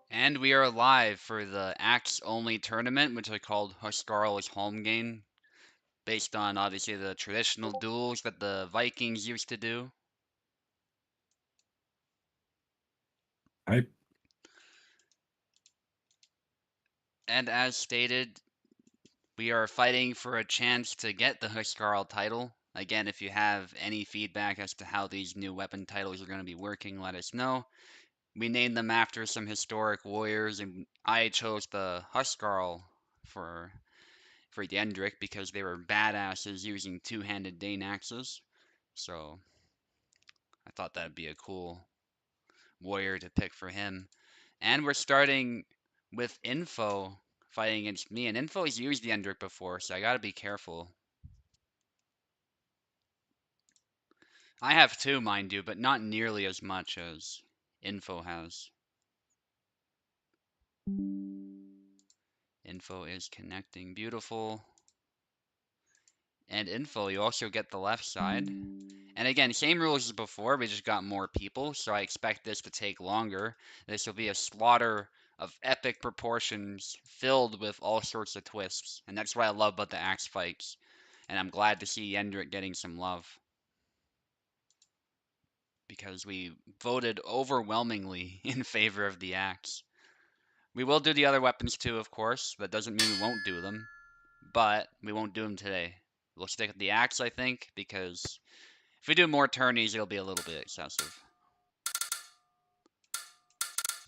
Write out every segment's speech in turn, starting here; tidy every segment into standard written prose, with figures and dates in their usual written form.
And we are live for the Axe-only tournament, which I called Huscarls Holmgang, based on obviously the traditional duels that the Vikings used to do. I And as stated, we are fighting for a chance to get the Huscarl title. Again, if you have any feedback as to how these new weapon titles are going to be working, let us know. We named them after some historic warriors, and I chose the Huscarl for for Yendrick because they were badasses using two-handed Dane axes. So I thought that'd be a cool warrior to pick for him. And we're starting with Info fighting against me. And Info's used Yendrick before, so I gotta be careful. I have too, mind you, but not nearly as much as Info has. Info is connecting. Beautiful. And Info, you also get the left side. And again, same rules as before, we just got more people, so I expect this to take longer. This will be a slaughter of epic proportions, filled with all sorts of twists. And that's what I love about the axe fights. And I'm glad to see Yendrick getting some love. Because we voted overwhelmingly in favor of the axe. We will do the other weapons too, of course. That doesn't mean we won't do them. But we won't do them today. We'll stick with the axe, I think, because if we do more tourneys, it'll be a little bit excessive.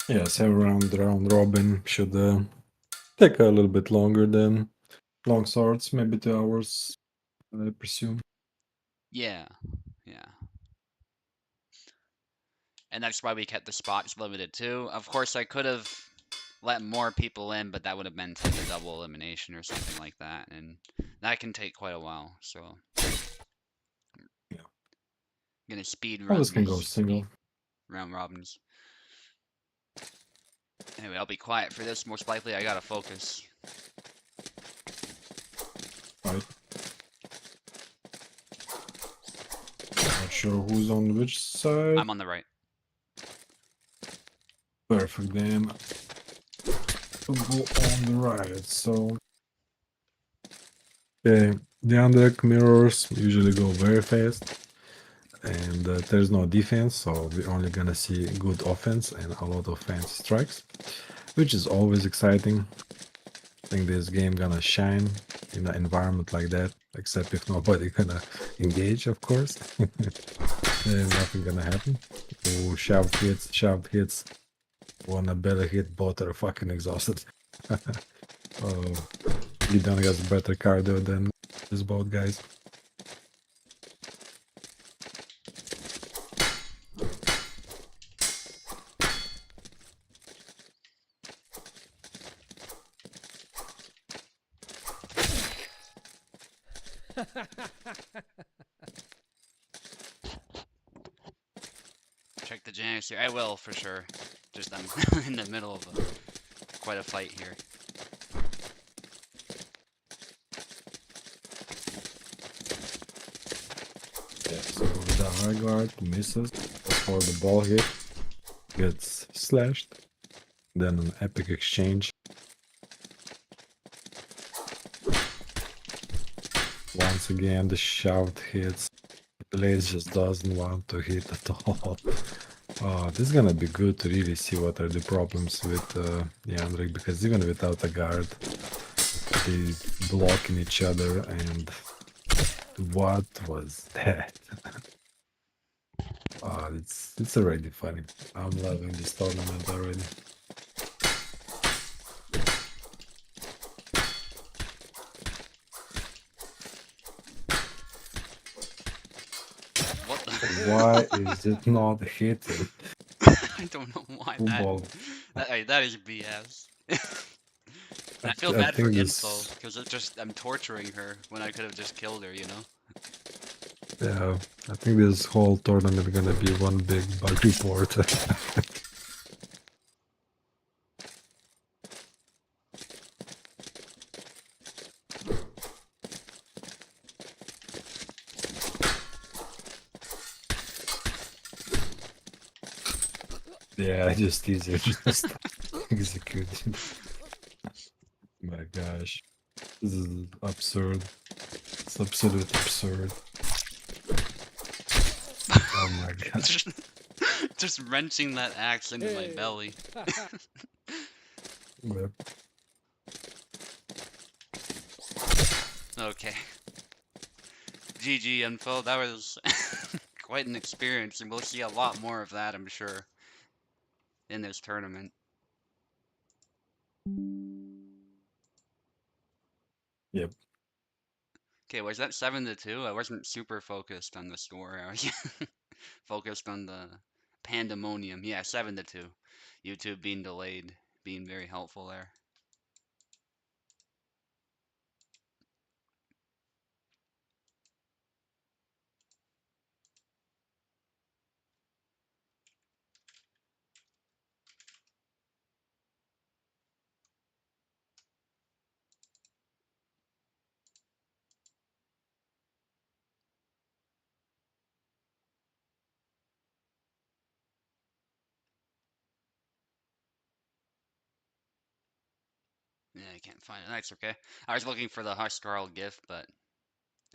yes, every round robin should take a little bit longer than long swords, maybe 2 hours, I presume. Yeah, yeah. And that's why we kept the spots limited too. Of course, I could have let more people in, but that would have meant like a double elimination or something like that, and that can take quite a while. So, Yeah. I'm gonna speed All run this can go these single. round robins. Anyway, I'll be quiet for this. Most likely, I gotta focus. Right. Not sure who's on which side. I'm on the right. Perfect, then we'll go on the right. So, okay, the underdeck mirrors usually go very fast, and there's no defense, so we're only gonna see good offense and a lot of fancy strikes, which is always exciting. I think this game gonna shine in an environment like that, except if nobody gonna engage, of course. Then nothing gonna happen. Oh, shoved hits. Wanna belly hit, both are fucking exhausted. Oh, Gideon has better cardio than these both guys. Check the janitor here. I will for sure. Just I'm in the middle of quite a fight here. Yeah, so the high guard misses before the ball hit, gets slashed, then an epic exchange. Once again, the shout hits. The blade just doesn't want to hit at all. Oh, this is gonna be good to really see what are the problems with Yandrik, because even without a guard, they blocking each other, and what was that? Oh, it's already funny. I'm loving this tournament already. What the? Why is it not hitting? I don't know why Football. that is BS. I feel I bad for think Info this. because I'm torturing her when I could have just killed her, you know? Yeah, I think this whole tournament gonna be one big bug report. Yeah, just easier just executing. My gosh. This is absurd. It's absolute absurd. Oh my god. just, just wrenching that axe into my belly. Yep. Okay. GG info. That was quite an experience, and we'll see a lot more of that, I'm sure, in this tournament. Yep. Okay, was that 7-2? I wasn't super focused on the score. I was focused on the pandemonium. Yeah, 7-2. YouTube being delayed, being very helpful there. Yeah, I can't find it. That's okay. I was looking for the Huscarl gift, but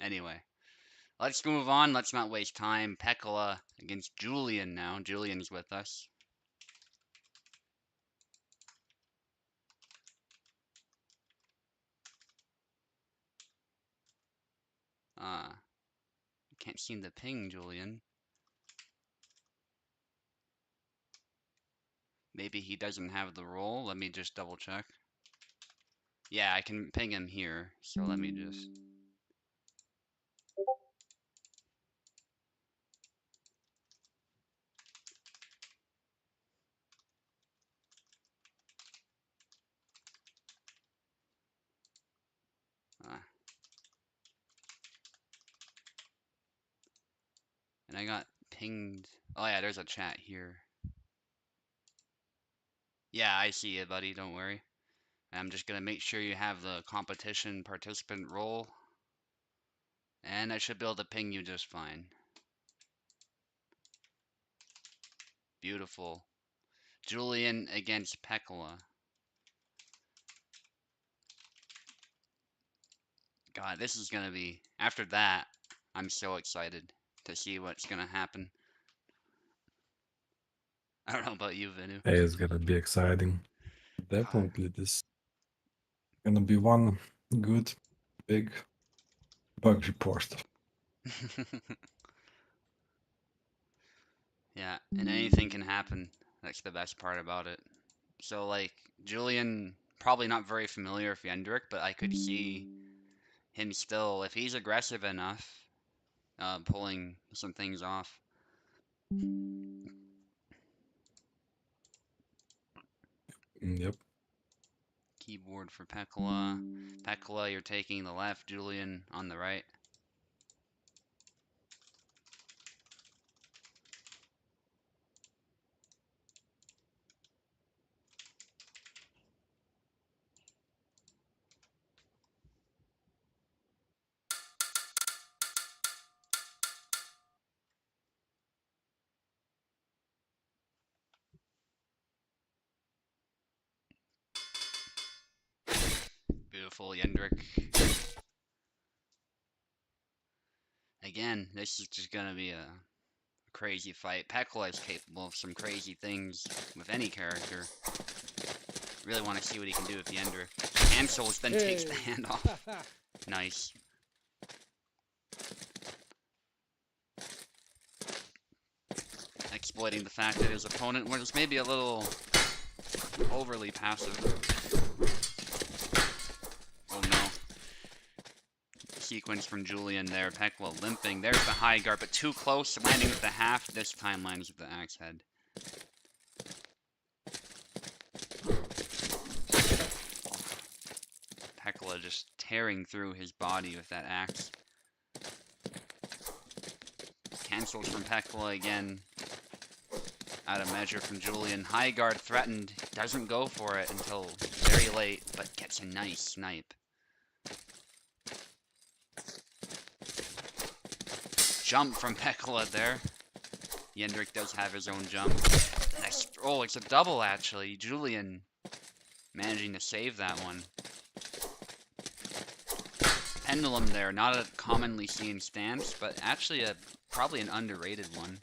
anyway. Let's move on. Let's not waste time. Pekala against Julian now. Julian's with us. Can't seem to ping Julian. Maybe he doesn't have the role. Let me just double check. Yeah, I can ping him here. So let me just. Uh, and I got pinged. Oh, yeah, there's a chat here. Yeah, I see you, buddy. Don't worry. I'm just going to make sure you have the competition participant role. And I should be able to ping you just fine. Beautiful. Julian against Pekala. God, this is gonna be. After that, I'm so excited to see what's gonna happen. I don't know about you, Vinu. Hey, it's gonna be exciting. God. Definitely this gonna be one good big bug report. Yeah, and anything can happen. That's the best part about it. So, like, Julian, probably not very familiar with Yendrick, but I could see him still, if he's aggressive enough, pulling some things off. Yep. Keyboard for Pekala. Pekala, you're taking the left, Julian on the right. Beautiful, Yendrick. Again, this is just gonna be a crazy fight. Pekla is capable of some crazy things with any character. Really want to see what he can do with the Ender. Cancels, then takes the hand off. Nice. Exploiting the fact that his opponent was maybe a little overly passive. Oh no. Sequence from Julian there. Pekla limping. There's the high guard, but too close. Landing with the half. This time lands with the axe head. Pekla just tearing through his body with that axe. Cancels from Pekla again. Out of measure from Julian. High guard threatened. Doesn't go for it until very late, but gets a nice snipe. Jump from Pekla there. Yendrick does have his own jump. Nice. Oh, it's a double actually. Julian managing to save that one. Pendulum there, not a commonly seen stance, but actually probably an underrated one.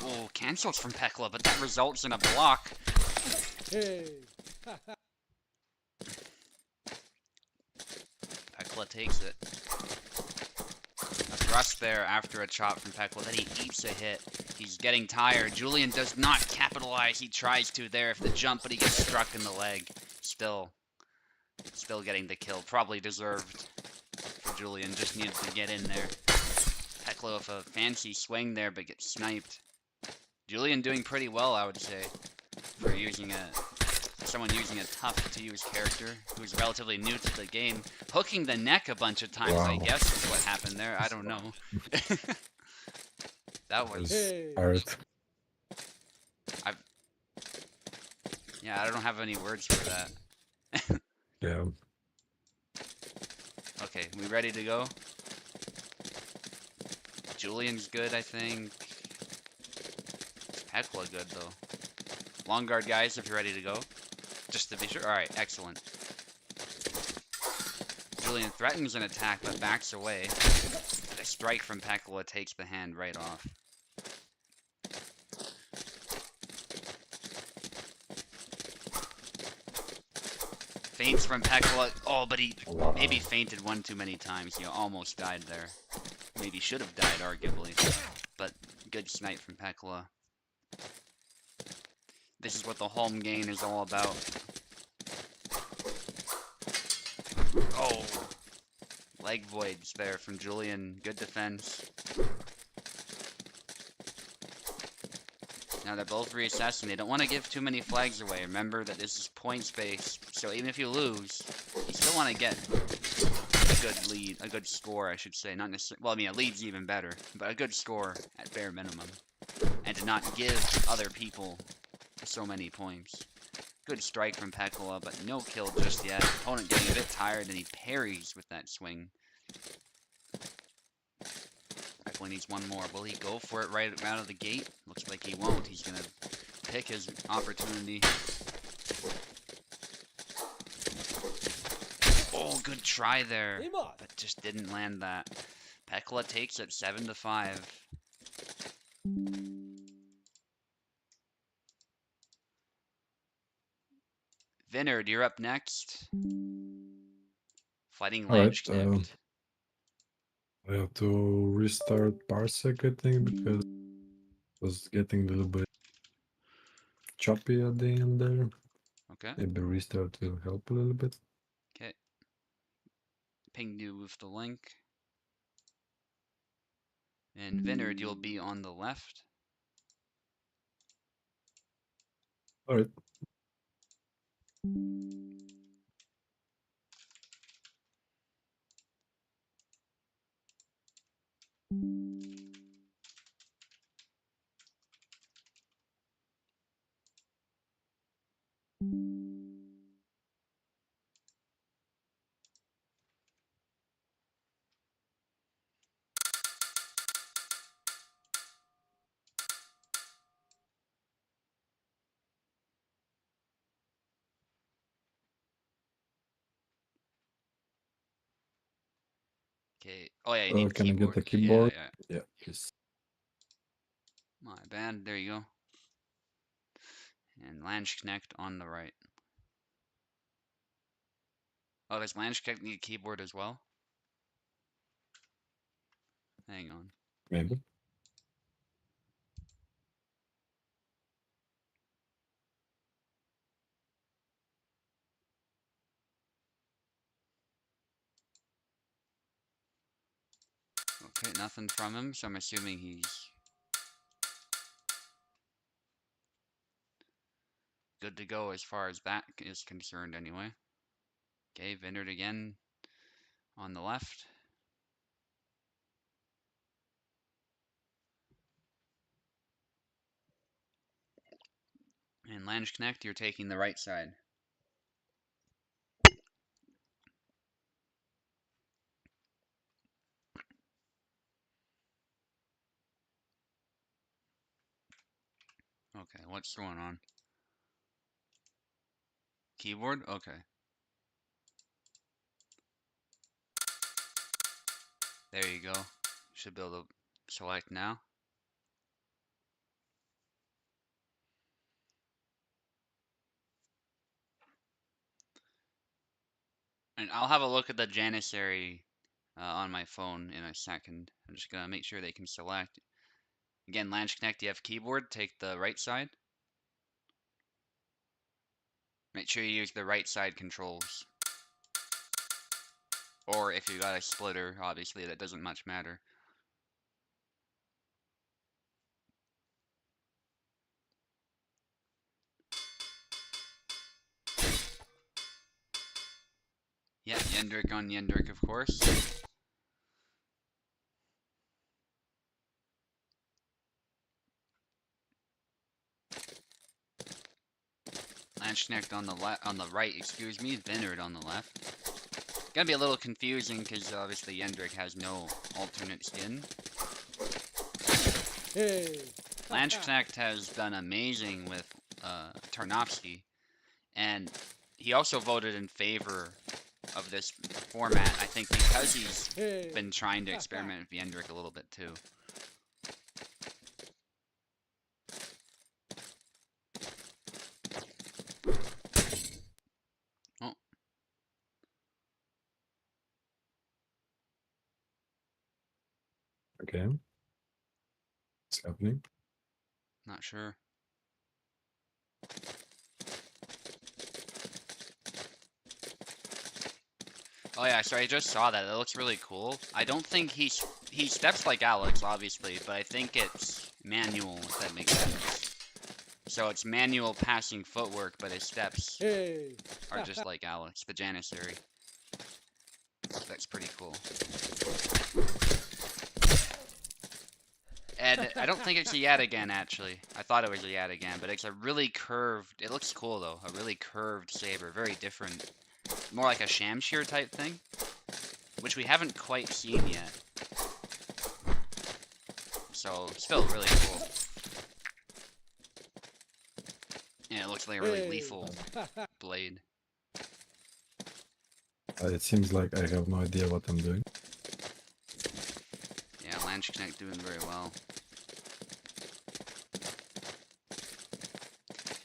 Oh, cancels from Pekla, but that results in a block. Hey. Pekla takes it. A thrust there after a chop from Pekla. Then he eats a hit. He's getting tired. Julian does not capitalize. He tries to there if the jump, but he gets struck in the leg. Still getting the kill. Probably deserved for Julian. Just needed to get in there. Pekla with a fancy swing there, but gets sniped. Julian doing pretty well, I would say, for someone using a tough-to-use character who's relatively new to the game. Hooking the neck a bunch of times, I Wow. guess, is what happened there. I don't know. That was... Hey. Art. Yeah, I don't have any words for that. Yeah. Okay, we ready to go? Julian's good, I think. Hecla good, though. Long guard, guys, if you're ready to go. Just to be sure. Alright, excellent. Julian threatens an attack, but backs away. A strike from Pekla takes the hand right off. Feints from Pekla. Oh, but he Wow. maybe fainted one too many times. He almost died there. Maybe should have died, arguably. But good snipe from Pekla. This is what the Holmgang is all about. Oh! Leg voids there from Julian. Good defense. Now they're both reassessing. They don't want to give too many flags away. Remember that this is points based, so even if you lose, you still want to get a good lead, a good score, I should say. Not necessarily. Well, I mean, a lead's even better, but a good score at bare minimum, and to not give other people so many points. Good strike from Pekla, but no kill just yet. Opponent getting a bit tired, and he parries with that swing. Pekla needs one more. Will he go for it right out of the gate? Looks like he won't. He's going to pick his opportunity. Oh, good try there, but just didn't land that. Pekla takes it 7-5. Vinard, you're up next. Fighting Alright, Landsknecht. I have to restart Parsec, I think, because it was getting a little bit choppy at the end there. Okay. Maybe restart will help a little bit. Okay. Ping you with the link. And Vinard, you'll be on the left. Alright. Okay. Oh yeah, you need Can I get keyboard. the Yeah, keyboard? yeah. Yeah, please. My bad. There you go. And Landsknecht on the right. Oh, does Landsknecht need a keyboard as well? Hang on. Maybe. Okay, nothing from him, so I'm assuming he's good to go as far as that is concerned anyway. Okay, Vinard again on the left. And Landsknecht, you're taking the right side. Okay, what's going on? Keyboard? Okay. There you go. Should be able to select now. And I'll have a look at the Janissary on my phone in a second. I'm just gonna make sure they can select. Again, Lange Connect, you have keyboard, take the right side. Make sure you use the right side controls. Or if you got a splitter, obviously that doesn't much matter. Yeah, Yendrick on Yendrick, of course. Lange Connect on the right, excuse me, Vinard on the left. Gonna be a little confusing because obviously Yendrick has no alternate skin. Hey. Lange Connect has done amazing with Tarnowski, and he also voted in favor of this format, I think because he's been trying to experiment with Yendrick a little bit too. Oh. Okay. What's happening? Not sure. Oh yeah, so I just saw that. It looks really cool. I don't think he steps like Alex, obviously, but I think it's manual, if that makes sense. So it's manual passing footwork, but his steps are just like Alex, the Janissary. That's pretty cool. And I don't think it's a Yataghan, actually. I thought it was a Yataghan, but it's a really curved... It looks cool, though. A really curved saber. Very different. More like a Shamshir type thing, which we haven't quite seen yet. So, still really cool. Yeah, it looks like a really lethal blade. It seems like I have no idea what I'm doing. Yeah, Lange Connect doing very well.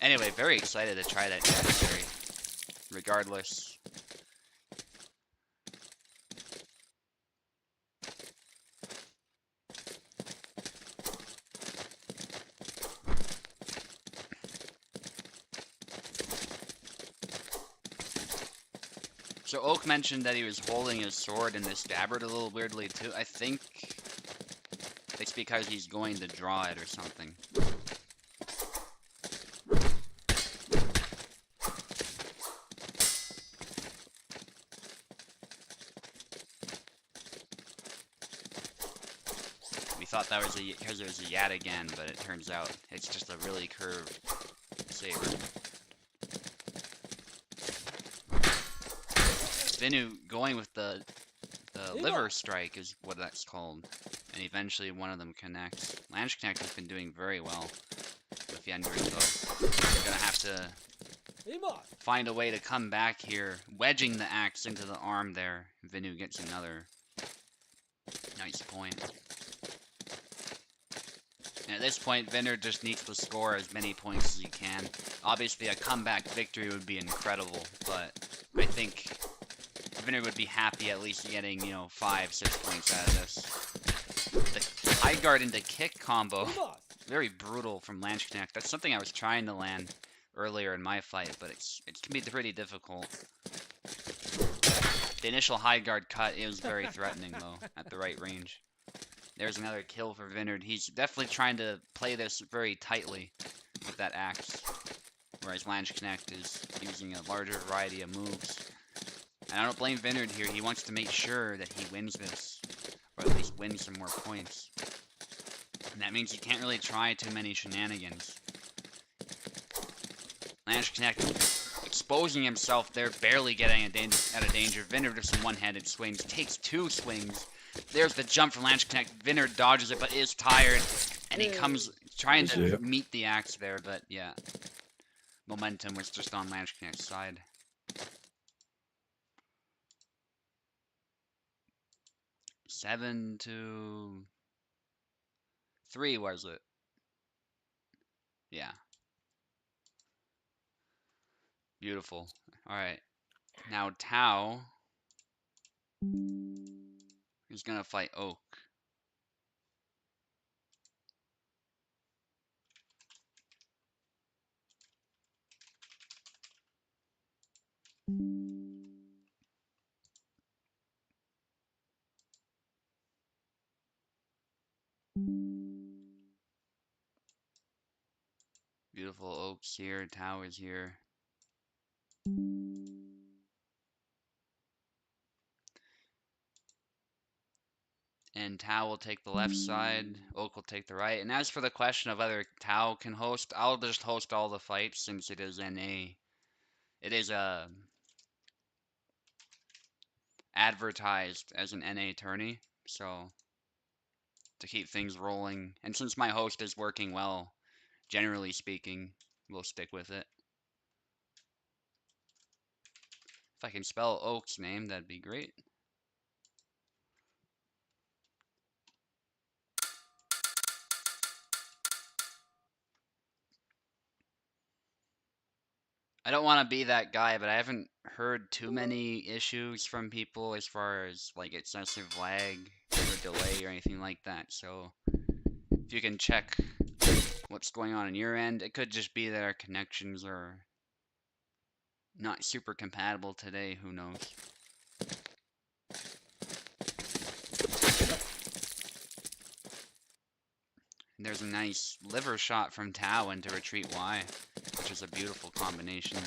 Anyway, very excited to try that Janissary. Regardless. So Oak mentioned that he was holding his sword in this scabbard a little weirdly too. I think it's because he's going to draw it or something. We thought that was because it was a Yataghan, but it turns out it's just a really curved saber. Vinu going with the liver strike is what that's called, and eventually one of them connects. Lange Connect has been doing very well with Yendrick, though. We're gonna have to find a way to come back here, wedging the axe into the arm there. Vinu gets another nice point. And at this point, Vinard just needs to score as many points as he can. Obviously, a comeback victory would be incredible, but I think Vinard would be happy at least getting, 5-6 points out of this. The high guard into kick combo, very brutal from Lange Connect. That's something I was trying to land earlier in my fight, but it can be pretty difficult. The initial high guard cut is very threatening, though, at the right range. There's another kill for Vinard. He's definitely trying to play this very tightly with that axe, whereas Lange Connect is using a larger variety of moves. And I don't blame Vinard here. He wants to make sure that he wins this, or at least wins some more points. And that means he can't really try too many shenanigans. Lange Connect exposing himself there, barely getting out of danger. Vinard with some one-handed swings, takes 2 swings. There's the jump from Lange Connect. Vinard dodges it, but is tired, and he comes Trying to Yeah. meet the axe there, but yeah, momentum was just on Landsknecht's side. 7-3 was it? Yeah, beautiful. All right, now Tau is gonna fight Oak. Beautiful Oak's here, Tau is here. And Tau will take the left side, Oak will take the right. And as for the question of whether Tau can host, I'll just host all the fights since it is a advertised as an NA tourney, so to keep things rolling. And since my host is working well, generally speaking, we'll stick with it. If I can spell Oak's name, that'd be great. I don't want to be that guy, but I haven't heard too many issues from people as far as like excessive lag or delay or anything like that. So if you can check what's going on your end, it could just be that our connections are not super compatible today. Who knows? And there's a nice liver shot from Tau into retreat Y, which is a beautiful combination.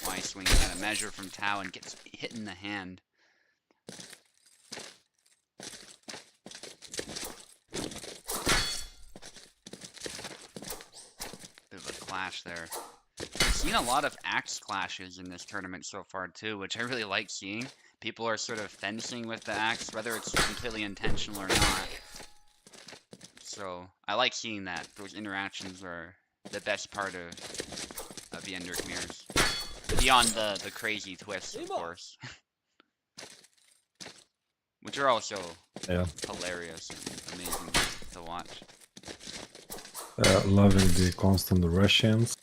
Y swings at a measure from Tau and gets hit in the hand. Bit of a clash there. I've seen a lot of axe clashes in this tournament so far too, which I really like seeing. People are sort of fencing with the axe, whether it's completely intentional or not. So I like seeing that. Those interactions are the best part of the Ender mirrors. Beyond the crazy twists, of course. Which are also Yeah. hilarious and amazing to watch. Loving the constant Russians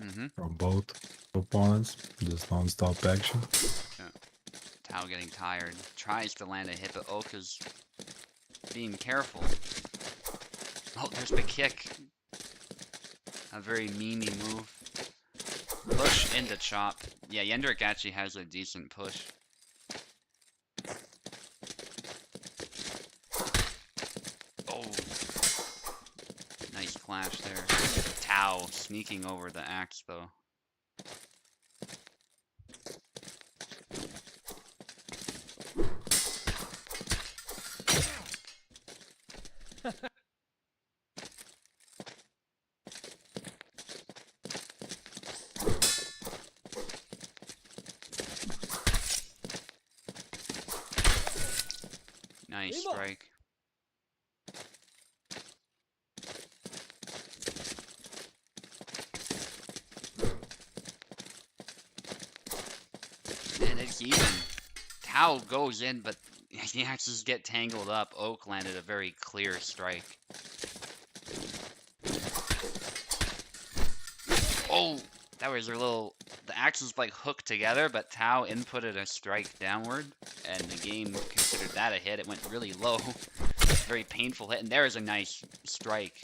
Mm-hmm. from both opponents. Just non-stop action. Yeah. Tau getting tired. Tries to land a hit, but Oka's being careful. Oh, there's the kick. A very memey move. Push into chop. Yeah, Yendrik actually has a decent push. Oh. Nice clash there. Tau sneaking over the axe, though. Nice strike. And it's even. Tau goes in, but the axes get tangled up. Oak landed a very clear strike. Oh, that was a little... The axes like hooked together, but Tau inputted a strike downward, and the game considered that a hit. It went really low. Very painful hit, and there is a nice strike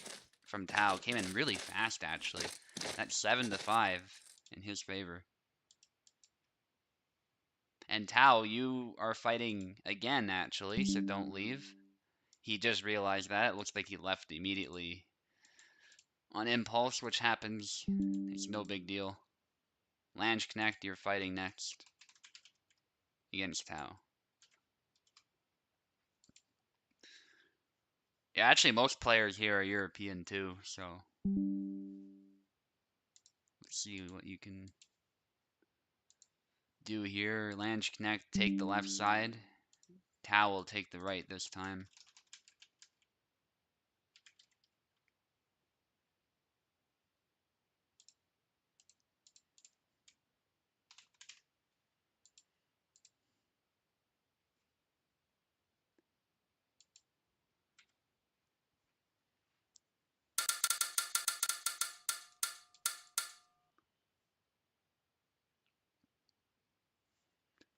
from Tau. Came in really fast, actually. That's 7-5 in his favor. And Tau, you are fighting again, actually, so don't leave. He just realized that. It looks like he left immediately on impulse, which happens. It's no big deal. Landsknecht, you're fighting next against Tau. Yeah, actually, most players here are European too, so let's see what you can do here. Landsknecht, take the left side. Tau will take the right this time.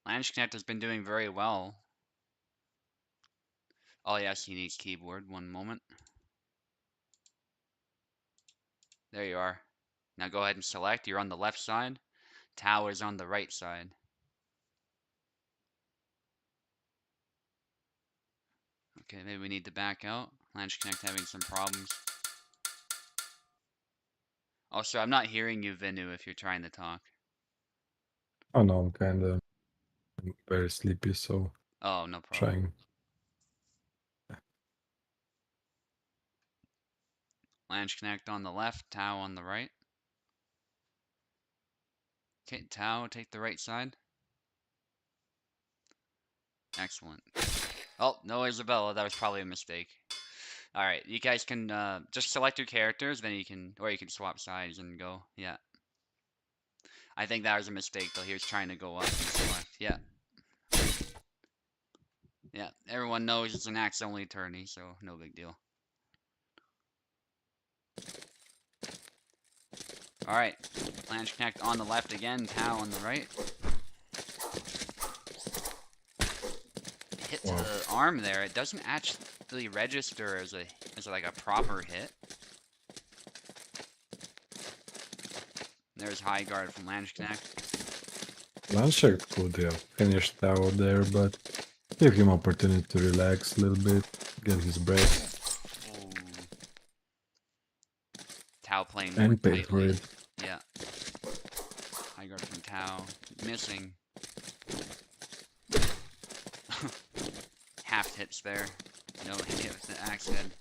Landsknecht has been doing very well. Oh yes, he needs keyboard. One moment. There you are. Now go ahead and select. You're on the left side. Tau is on the right side. Okay, maybe we need to back out. Landsknecht having some problems. Also, I'm not hearing you, Vinu, if you're trying to talk. Oh no, I'm kind of very sleepy, so Oh, no problem. trying. Landsknecht on the left, Tau on the right. Okay, Tau, take the right side. Excellent. Oh, no Isabella, that was probably a mistake. Alright, you guys can just select your characters, then you can, or you can swap sides and go. Yeah. I think that was a mistake, though. He was trying to go up and select. Yeah. Yeah, everyone knows it's an axe-only tourney, so no big deal. Alright, Landsknecht on the left again, Tau on the right. Hit to Wow. the arm there. It doesn't actually register as like a proper hit. There's high guard from Landsknecht. Landsknecht could have finished out there, but give him opportunity to relax a little bit, get his breath. Ooh. Tau playing more And pay for tightly. it. Yeah. High guard from Tau. Missing. Half hits there. No hit with the axe head.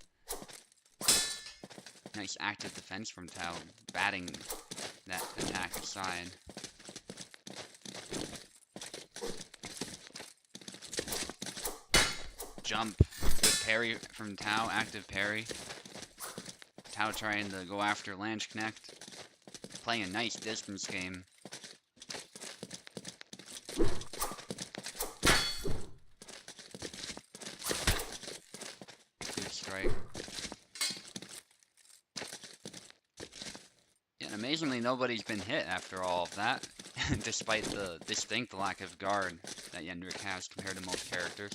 Nice active defense from Tau, batting that attack aside. Jump. Good parry from Tau, active parry. Tau trying to go after Landsknecht. Playing a nice distance game. Good strike. Yeah, and amazingly nobody's been hit after all of that, despite the distinct lack of guard that Yendrik has compared to most characters.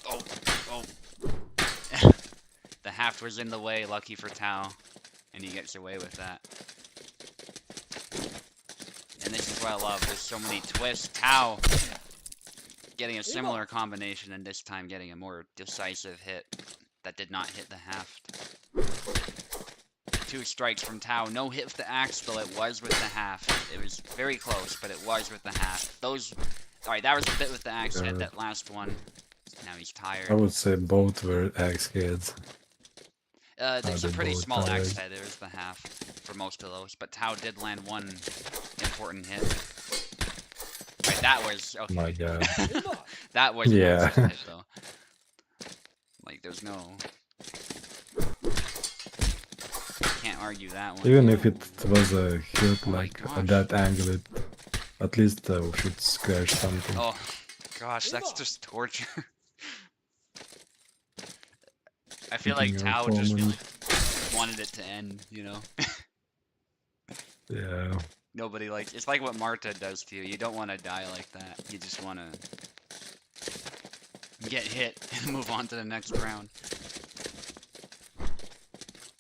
Oh, oh. The haft was in the way, lucky for Tau, and he gets away with that. And this is what I love, there's so many twists. Tau getting a similar combination, and this time getting a more decisive hit that did not hit the haft. 2 strikes from Tau, no hit with the axe, though it was with the haft. It was very close, but it was with the haft. Alright, that was a bit with the axe head, that last one. Now he's tired. I would say both were axe heads. There's a they pretty both small tired? axe head, there's the half for most of those, but Tau did land one important hit. Right, that was, okay. My god. That was Yeah. a hit, though. Like, there's no... Can't argue that one. Even if it was a hit Oh my like gosh. at that angle, it at least should scratch something. Oh, gosh, that's just torture. I feel like Hitting your Tau just opponent. wanted it to end, you know? Yeah. Nobody likes... It's like what Marta does to you. You don't want to die like that. You just want to get hit and move on to the next round.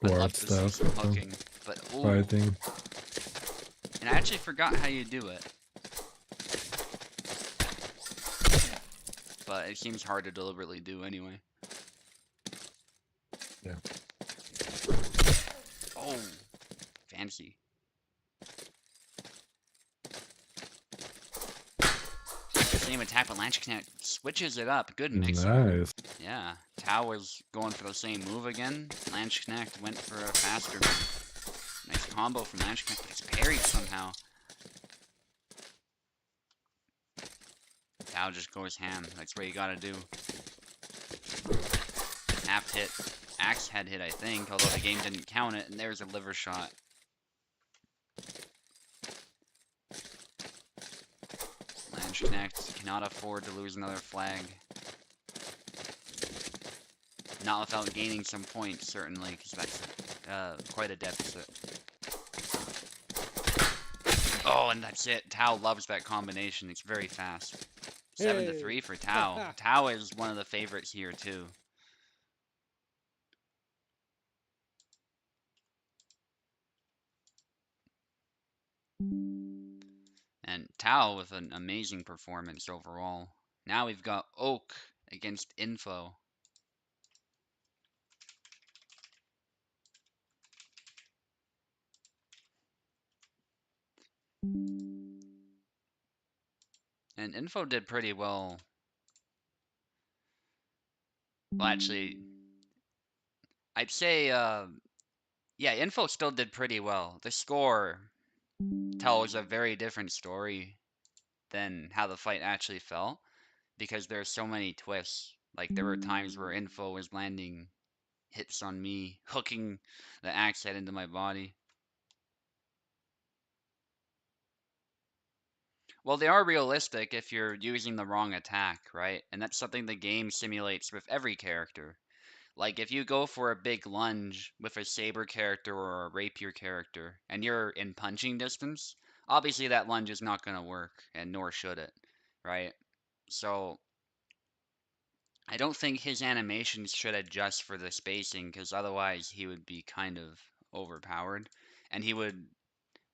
I'd love Ward to see stuff. some hooking, but ooh. Fighting. And I actually forgot how you do it. But it seems hard to deliberately do anyway. Yeah. Oh, fancy. Same attack, but Landsknecht switches it up. Good mix. Nice. Yeah, Tau was going for the same move again. Landsknecht went for a faster move. Nice combo from Landsknecht, but it's parried somehow. Tau just goes ham. That's what you gotta do. Half hit. Axe head hit, I think, although the game didn't count it, and there's a liver shot. Landsknecht cannot afford to lose another flag. Not without gaining some points, certainly, because that's quite a deficit. Oh, and that's it. Tao loves that combination. It's very fast. 7 to Hey. 3 for Tao. Tao is one of the favorites here too. And Tao with an amazing performance overall. Now we've got Oak against Info. And Info did pretty well. Well, actually, I'd say, yeah, Info still did pretty well. The score tells a very different story than how the fight actually felt because there's so many twists. Like, there were times where Info was landing hits on me, hooking the axe head into my body. Well, they are realistic if you're using the wrong attack, right? And that's something the game simulates with every character. Like, if you go for a big lunge with a saber character or a rapier character, and you're in punching distance, obviously that lunge is not going to work, and nor should it, right? So, I don't think his animations should adjust for the spacing, because otherwise he would be kind of overpowered, and he would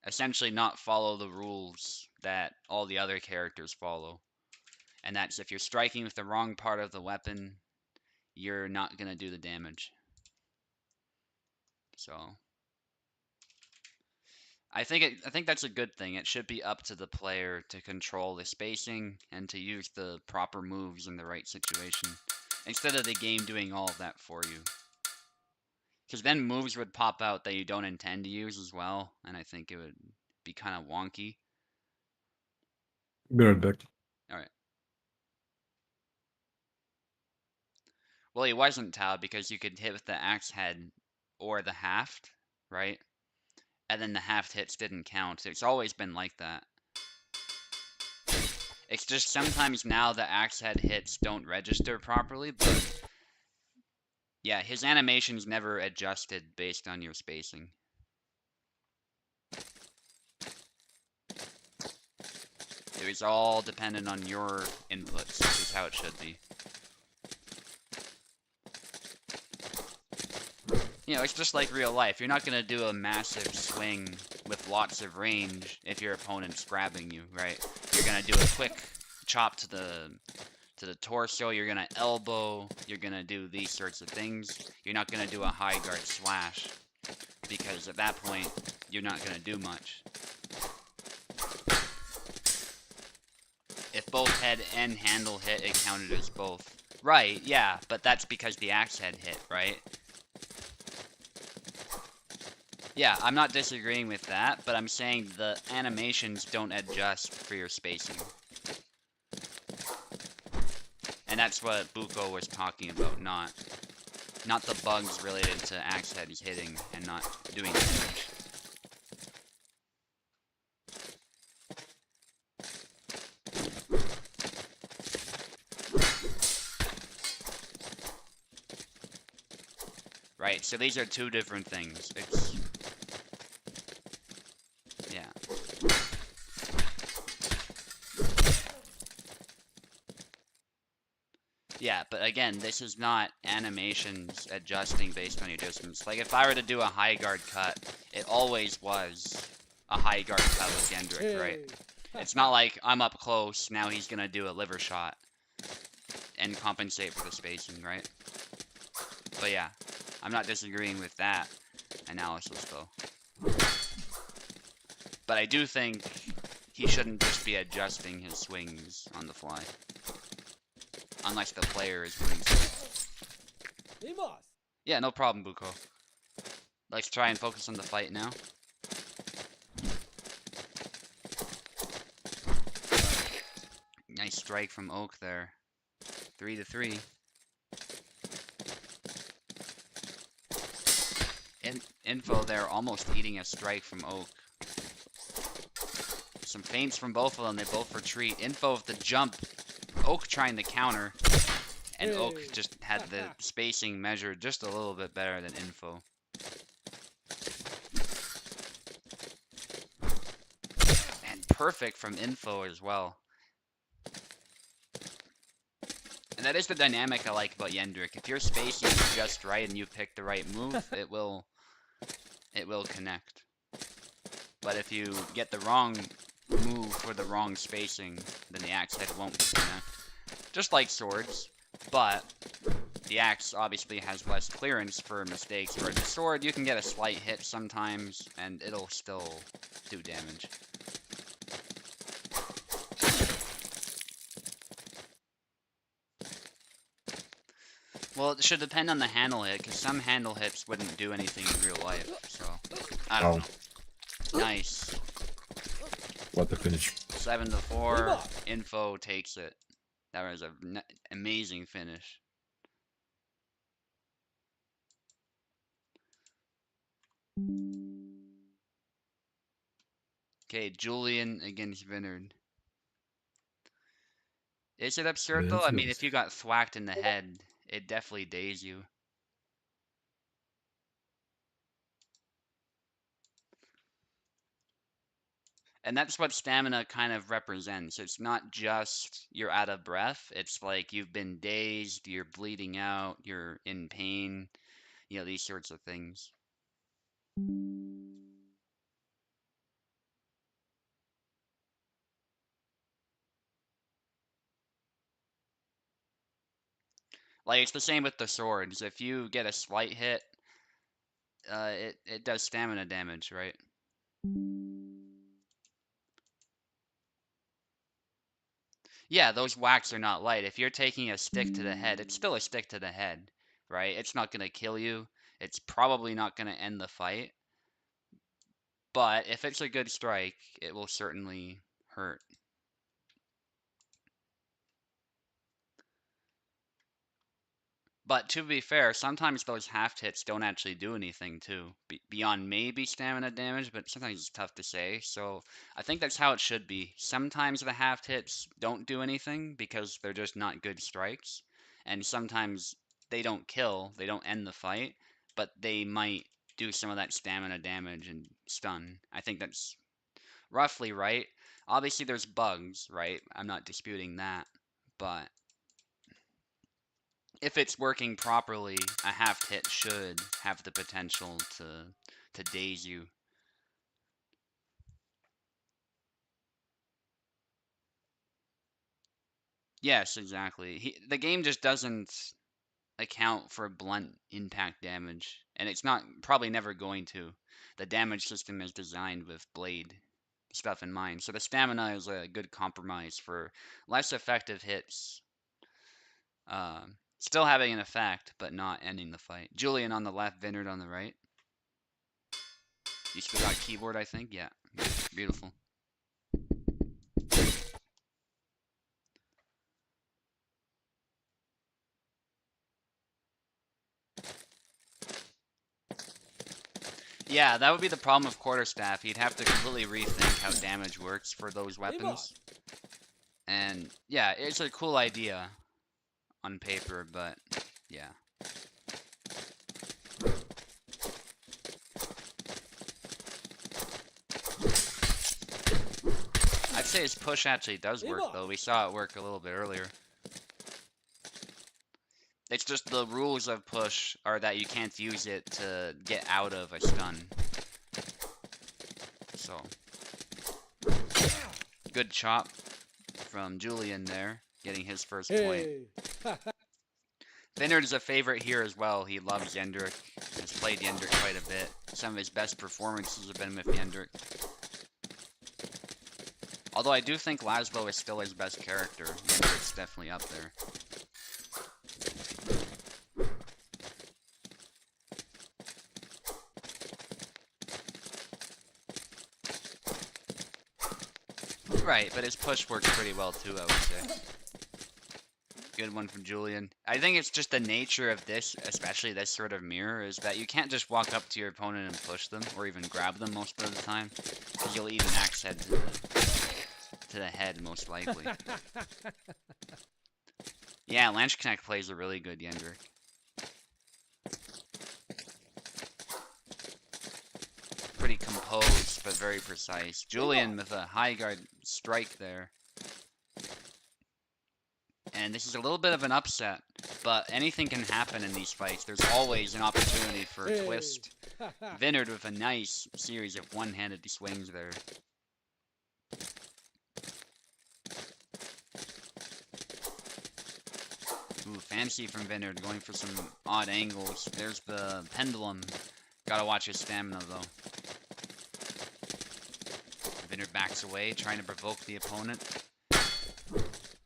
essentially not follow the rules that all the other characters follow. And that's if you're striking with the wrong part of the weapon, you're not going to do the damage. So I think that's a good thing. It should be up to the player to control the spacing and to use the proper moves in the right situation instead of the game doing all of that for you. Because then moves would pop out that you don't intend to use as well, and I think it would be kind of wonky. Be right back. All right. Well, he wasn't Tau because you could hit with the axe head or the haft, right? And then the haft hits didn't count. It's always been like that. It's just sometimes now the axe head hits don't register properly, but yeah, his animations never adjusted based on your spacing. It was all dependent on your inputs, which is how it should be. You know, it's just like real life. You're not going to do a massive swing with lots of range if your opponent's grabbing you, right? You're going to do a quick chop to the torso, you're going to elbow, you're going to do these sorts of things. You're not going to do a high guard slash because at that point, you're not going to do much. If both head and handle hit, it counted as both. Right, yeah, but that's because the axe head hit, right? Yeah, I'm not disagreeing with that, but I'm saying the animations don't adjust for your spacing. And that's what Buko was talking about, not the bugs related to axe heads hitting and not doing damage. Right, so these are two different things. It's... yeah. Yeah, but again, this is not animations adjusting based on your distance. Like, if I were to do a high guard cut, it always was a high guard cut with Gendrick, right? It's not like I'm up close, now he's gonna do a liver shot and compensate for the spacing, right? But yeah, I'm not disagreeing with that analysis, though. But I do think he shouldn't just be adjusting his swings on the fly. Unless the player is doing so. Yeah, no problem, Buko. Let's try and focus on the fight now. Nice strike from Oak there. 3 to 3. Info there almost eating a strike from Oak. Some feints from both of them. They both retreat. Info with the jump. Oak trying to counter. And Oak just had the spacing measured just a little bit better than Info. perfect from info as well. And that is the dynamic I like about Yendrick. If your spacing is just right and you pick the right move, it will connect. But if you get the wrong move for the wrong spacing, then the axe head won't connect. Just like swords, but the axe obviously has less clearance for mistakes. For the sword, you can get a slight hit sometimes, and it'll still do damage. Well, it should depend on the handle hit, because some handle hits wouldn't do anything in real life, so... I don't know. Nice. What a finish. 7-4. Info takes it. That was an amazing finish. Okay, Julian against Vinard. Is it absurd though? Let's I go. mean, if you got thwacked in the head, it definitely daze you. And that's what stamina kind of represents. It's not just you're out of breath. It's like you've been dazed, you're bleeding out, you're in pain, you know, these sorts of things. Like, it's the same with the swords. If you get a slight hit, it does stamina damage, right? Yeah, those whacks are not light. If you're taking a stick to the head, it's still a stick to the head, right? It's not going to kill you. It's probably not going to end the fight. But if it's a good strike, it will certainly hurt. But to be fair, sometimes those half hits don't actually do anything too. Beyond maybe stamina damage, but sometimes it's tough to say. So I think that's how it should be. Sometimes the half hits don't do anything because they're just not good strikes. And sometimes they don't kill, they don't end the fight, but they might do some of that stamina damage and stun. I think that's roughly right. Obviously there's bugs, right? I'm not disputing that. But if it's working properly, a half hit should have the potential to daze you. Yes, exactly. The game just doesn't account for blunt impact damage, and it's not probably never going to. The damage system is designed with blade stuff in mind, so the stamina is a good compromise for less effective hits. Still having an effect, but not ending the fight. Julian on the left, Vinard on the right. You still got keyboard, I think? Yeah. Beautiful. Yeah, that would be the problem with quarterstaff. You'd have to completely rethink how damage works for those weapons. And yeah, it's a cool idea on paper, but yeah. I'd say his push actually does work though. We saw it work a little bit earlier. It's just the rules of push are that you can't use it to get out of a stun. So, good chop from Julian there, getting his first point. Vinard is a favorite here as well. He loves Yendrick, has played Yendrick quite a bit. Some of his best performances have been with Yendrick. Although I do think Laszlo is still his best character. Yendrick's definitely up there. Right, but his push works pretty well too, I would say. Good one from Julian. I think it's just the nature of this, especially this sort of mirror, is that you can't just walk up to your opponent and push them, or even grab them most of the time, because you'll eat an axe head to the head, most likely. Yeah, Lanch Connect plays a really good Yendrick. Pretty very composed but very precise. Julian with a high guard strike there. And this is a little bit of an upset, but anything can happen in these fights. There's always an opportunity for a twist. Vinard with a nice series of one-handed swings there. Ooh, fancy from Vinard, going for some odd angles. There's the pendulum. Gotta watch his stamina, though. Vinard backs away, trying to provoke the opponent.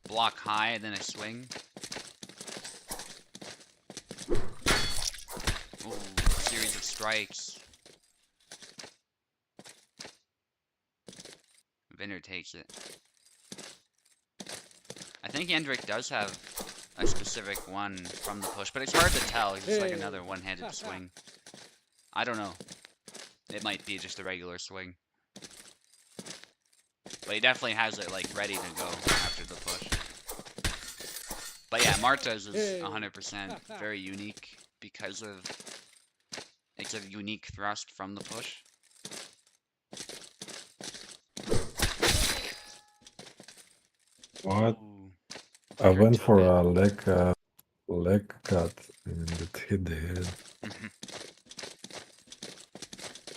Block high, then a swing. Ooh, series of strikes. Vinard takes it. I think Hendrik does have a specific one from the push, but it's hard to tell. It's just like another one-handed swing. I don't know. It might be just a regular swing. But he definitely has it like ready to go after the push. But yeah, Marta's is 100% very unique because of it's a unique thrust from the push. What? Ooh, I went took for it. a leg cut and it hit the head.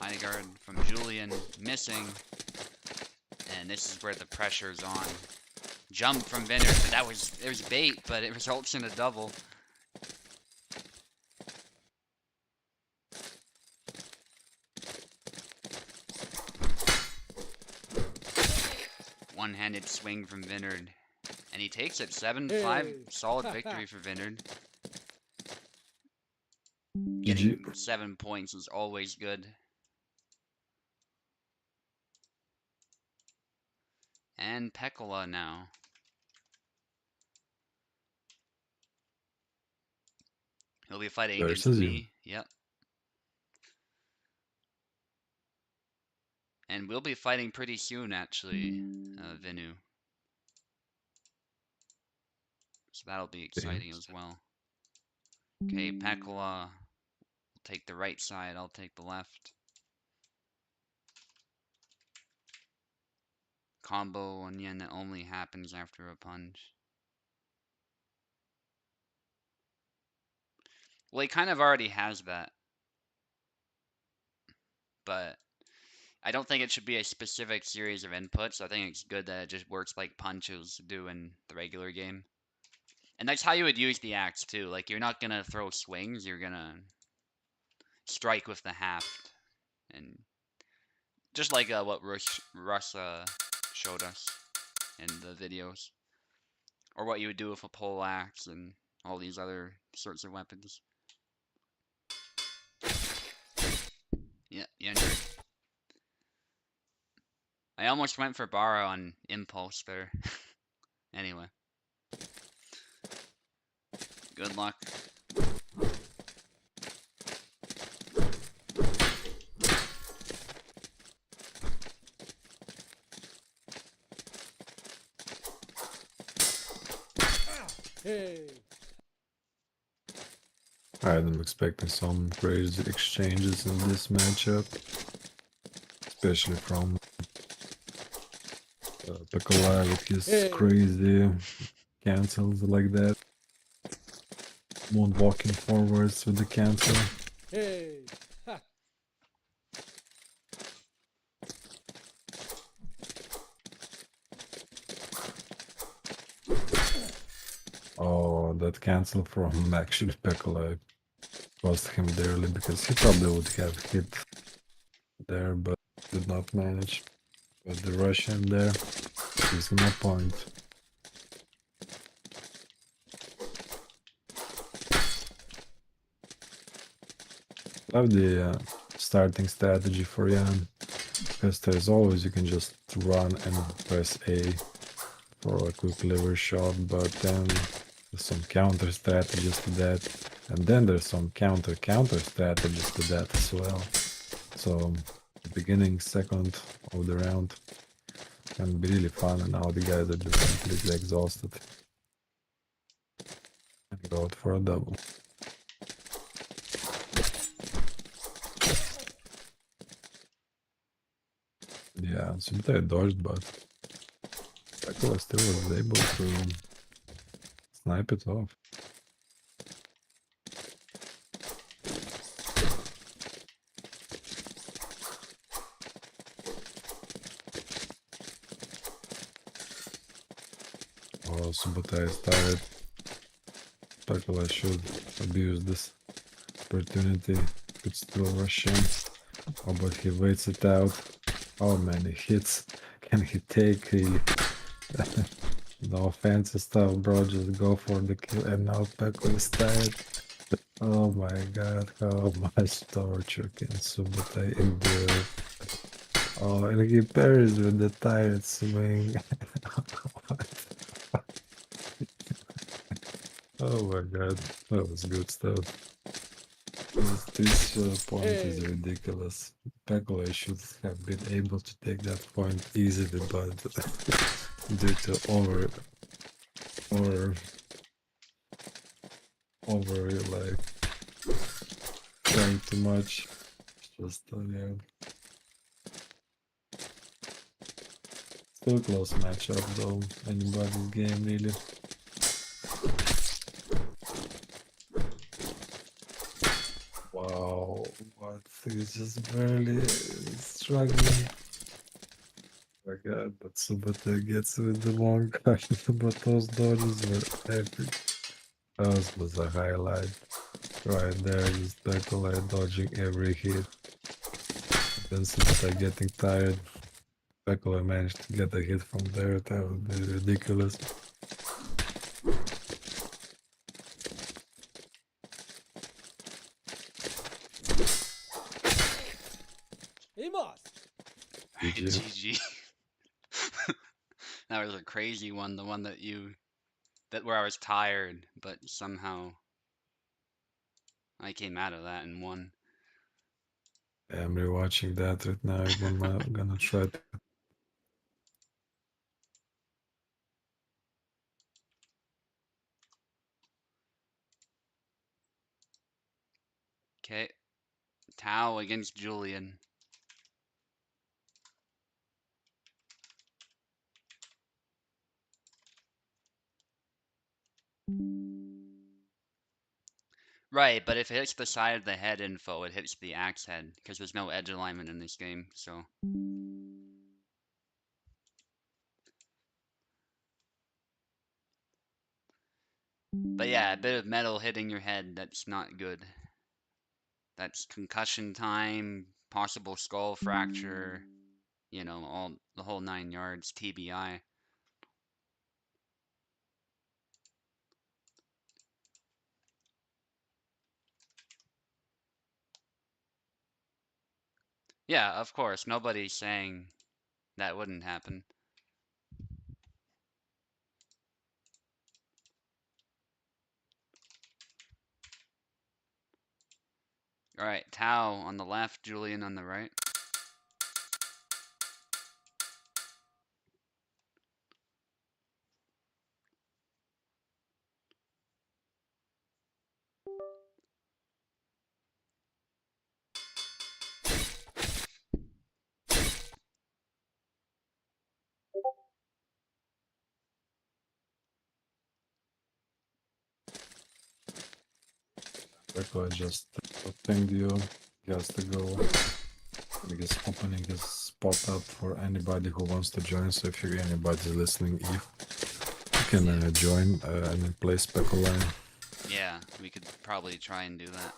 High guard from Julian, missing. And this is where the pressure's on. Jump from Vinard, but it was bait, but it results in a double. One-handed swing from Vinard. And he takes it 7-5. Solid victory for Vinard. Getting 7 points is always good. And Pekala now. He'll be fighting against Versus you. me. Yep. And we'll be fighting pretty soon, actually, Vinu. So that'll be exciting as well. Okay, Pekala will take the right side, I'll take the left. Combo onion that only happens after a punch. Well, he kind of already has that. But I don't think it should be a specific series of inputs. I think it's good that it just works like punches do in the regular game. And that's how you would use the axe too. Like you're not gonna throw swings, you're gonna strike with the haft. And just like what Russ showed us in the videos. Or what you would do with a pole axe and all these other sorts of weapons. Yeah, yeah. I almost went for Bara on impulse there. Anyway. Good luck. I'm expecting some crazy exchanges in this matchup, especially from Pekala with his crazy cancels like that. Moonwalking forwards with the cancel. Oh, that cancel from actually Pekala cost him dearly because he probably would have hit there but did not manage. But the Russian there gives him a point. Love the starting strategy for Yan because there's always you can just run and press A for a quick liver shot, but then there's some counter strategies to that, and then there's some counter strategies to that as well. So the beginning second of the round can be really fun, and now the guys are just completely exhausted and go out for a double. Yeah, Subtai dodged, but Dracula still was able to snipe it off. Oh, Subotai is tired. Dracula should abuse this opportunity. Could still rush in. Oh, but he waits it out. How many hits can he take, really? No fancy stuff, bro. Just go for the kill. And now Pekko is tired. Oh my god, how much torture can Subotai endure? Oh, and he parries with the tired swing. Oh my god, that was good stuff. This point is ridiculous. Pekko should have been able to take that point easily, but due to over, like trying too much, just yeah, still close matchup though. Anybody's game really. Wow, what? He's just barely struggling. Oh my god, but Subata gets with the long cut, but those dodges were epic. That was a highlight right there, just Pekka dodging every hit. Then Subata getting tired. Pekka managed to get a hit from there, that would be ridiculous. GG. GG. That was a crazy one, the one that where I was tired, but somehow I came out of that and won. I'm rewatching that right now. I'm gonna try to. Okay, Tao against Julian. Right, but if it hits the side of the head info, it hits the axe head, because there's no edge alignment in this game, so. But yeah, a bit of metal hitting your head, that's not good. That's concussion time, possible skull fracture, all the whole 9 yards, TBI. Yeah, of course, nobody's saying that wouldn't happen. Alright, Tao on the left, Julian on the right. Pekka just pinged you. He has to go. Because opening is spot up for anybody who wants to join. So if you're anybody listening, Eve, you can join and play Speculine. Yeah, we could probably try and do that.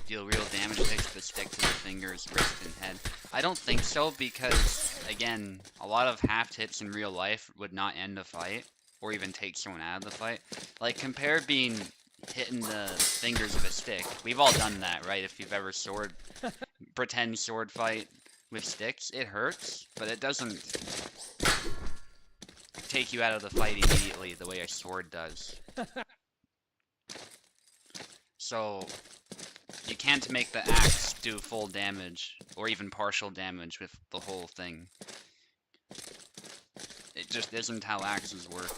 Deal real damage, takes the stick to the fingers, wrist, and head. I don't think so because, again, a lot of half hits in real life would not end a fight or even take someone out of the fight. Like, compare being hit in the fingers with a stick. We've all done that, right? If you've ever pretend sword fight with sticks, it hurts, but it doesn't take you out of the fight immediately the way a sword does. So, you can't make the axe do full damage, or even partial damage with the whole thing. It just isn't how axes work.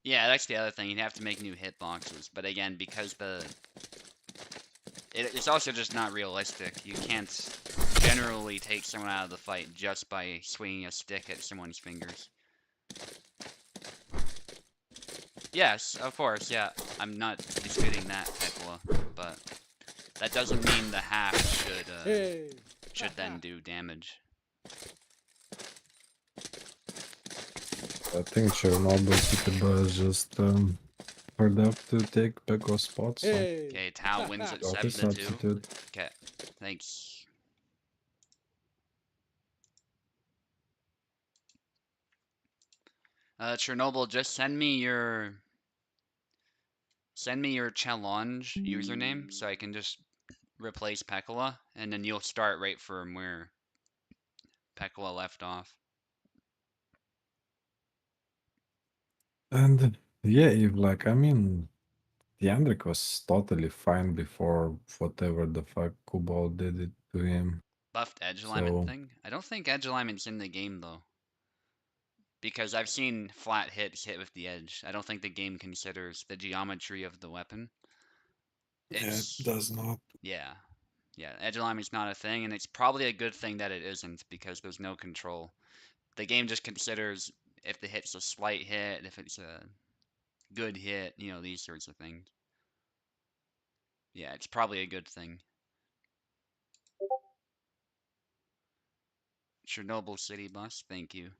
Yeah, that's the other thing. You'd have to make new hitboxes, but again, because it's also just not realistic. You can't generally take someone out of the fight just by swinging a stick at someone's fingers. Yes, of course, yeah. I'm not disputing that, Pekla, but that doesn't mean the half should then do damage. I think Chernobyl Super is just hard enough to take back our spots. So. Okay, Tau wins at 7-2. Okay, thanks. Chernobyl, just send me your challenge username so I can just replace Pekla, and then you'll start right from where Pekla left off. And yeah, if like I mean, Yandrik was totally fine before whatever the fuck Kubal did it to him. Buffed edge alignment So thing? I don't think edge alignment's in the game though. Because I've seen flat hits hit with the edge. I don't think the game considers the geometry of the weapon. yeah, it It's does not. yeah. Yeah, edge alignment's not a thing, and it's probably a good thing that it isn't because there's no control. The game just considers if the hit's a slight hit, if it's a good hit, you know, these sorts of things. Yeah, it's probably a good thing. Chernobyl City Bus, thank you.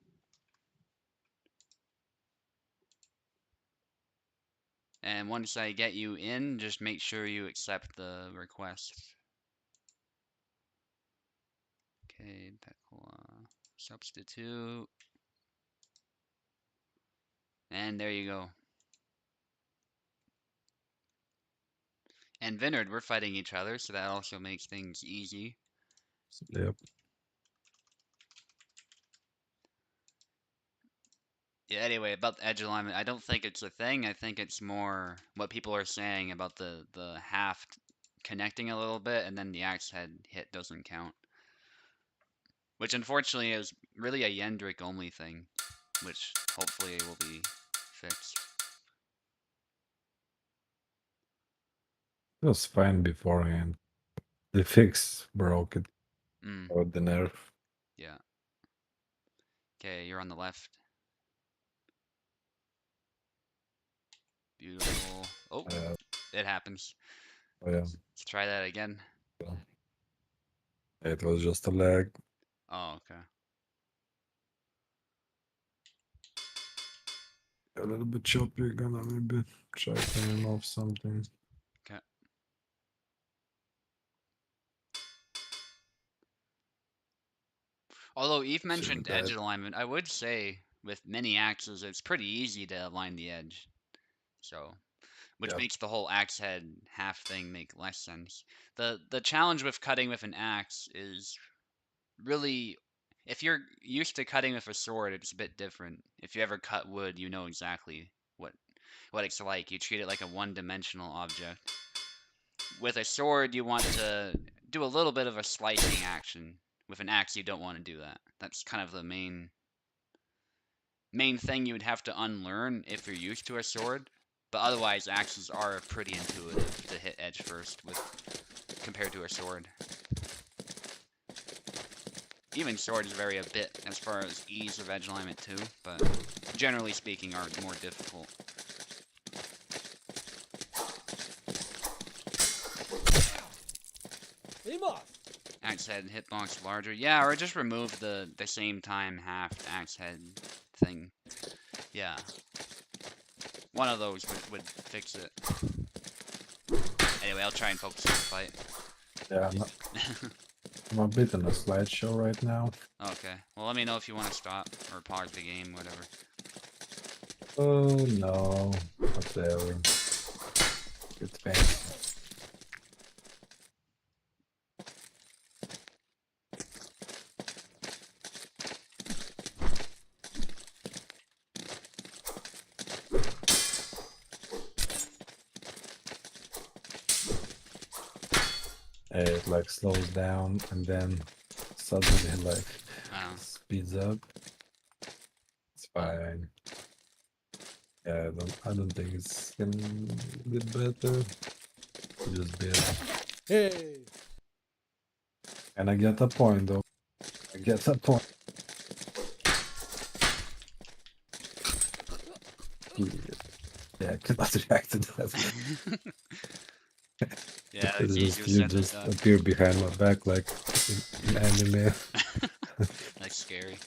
And once I get you in, just make sure you accept the request. Okay, Pekla, substitute. And there you go. And Vinard, we're fighting each other, so that also makes things easy. Yep. Yeah, anyway, about the edge alignment, I don't think it's a thing. I think it's more what people are saying about the half connecting a little bit, and then the axe head hit doesn't count. Which unfortunately is really a Yendrick only thing, which hopefully will be fixed. It was fine beforehand. The fix broke it Mm, or the nerf. yeah. Okay, you're on the left. Beautiful. Oh, it happens. Oh yeah. Let's try that again. It was just a lag. Oh, okay. A little bit choppy, gonna maybe try turning off something. Okay. Although Eve mentioned edge alignment, I would say with many axes, it's pretty easy to align the edge. So, which Yep. makes the whole axe head half thing make less sense. The challenge with cutting with an axe is really if you're used to cutting with a sword, it's a bit different. If you ever cut wood, you know exactly what it's like. You treat it like a one-dimensional object. With a sword, you want to do a little bit of a slicing action. With an axe, you don't want to do that. That's kind of the main thing you would have to unlearn if you're used to a sword. But otherwise, axes are pretty intuitive to hit edge first with compared to a sword. Even swords vary a bit as far as ease of edge alignment too, but generally speaking are more difficult. Axe head hitbox larger. Yeah, or just remove the same time half axe head thing. Yeah. One of those would fix it. Anyway, I'll try and focus on the fight. Yeah, I'm a bit in a slideshow right now. Okay. Well, let me know if you want to stop or pause the game, whatever. Oh no, whatever. It's fancy. It like slows down and then suddenly like speeds up. It's fine. Yeah, I don't think it's can get better. Just barely. Hey! And I get a point though. I get a point. Yeah, I cannot react to that. Yeah, it's easier Just you said than just done. appear behind my back like in anime. That's scary.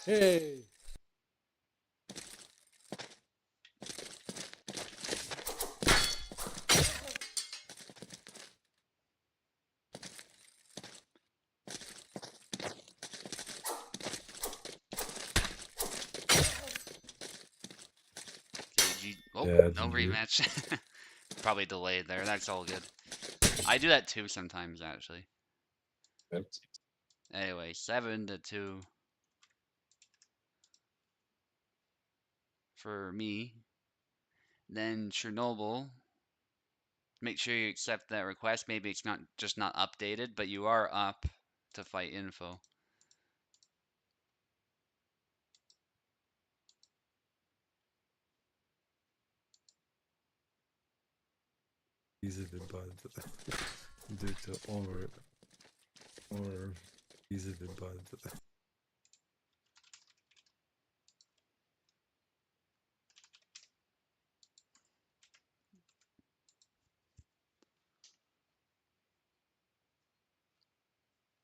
Hey! Okay, oh, Yeah, no GG. rematch. Probably delayed there. That's all good. I do that too sometimes, actually. Yep. Anyway, 7-2 for me. Then Chernobyl. Make sure you accept that request. Maybe it's not just not updated, but you are up to fight info. Easily, but due to or easily, but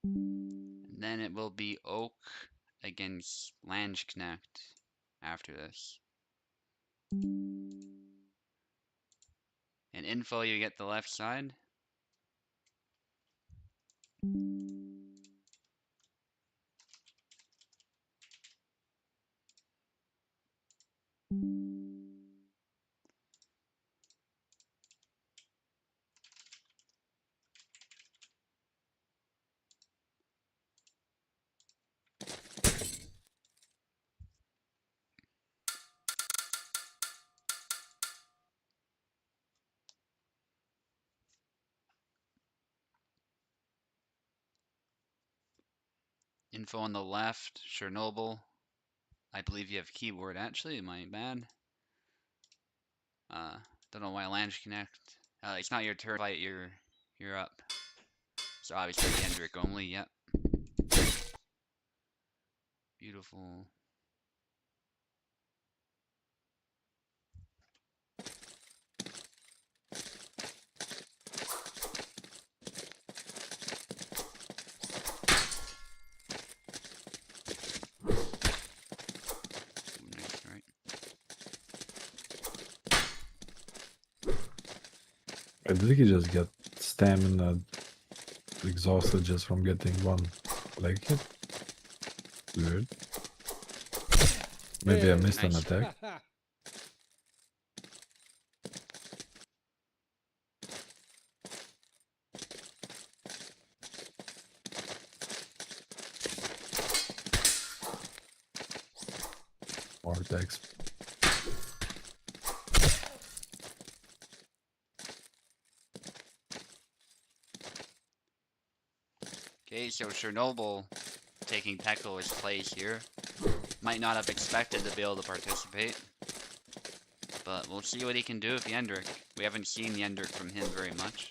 And then it will be Oak against Landsknecht after this. And info, you get the left side. Info on the left, Chernobyl. I believe you have keyboard actually, my bad. Uh, don't know why Landsknecht. It's not your turn fight, you're up. So obviously Hendrik only, yep. Beautiful. Ooh, nice, right. I think he just got stamina exhausted just from getting one leg hit. Weird. Maybe I Hey! missed an Nice. attack. Ha ha! More attacks. Okay, so Chernobyl taking Teklo's place here. Might not have expected to be able to participate. But we'll see what he can do with Yendrik. We haven't seen Yendrik from him very much.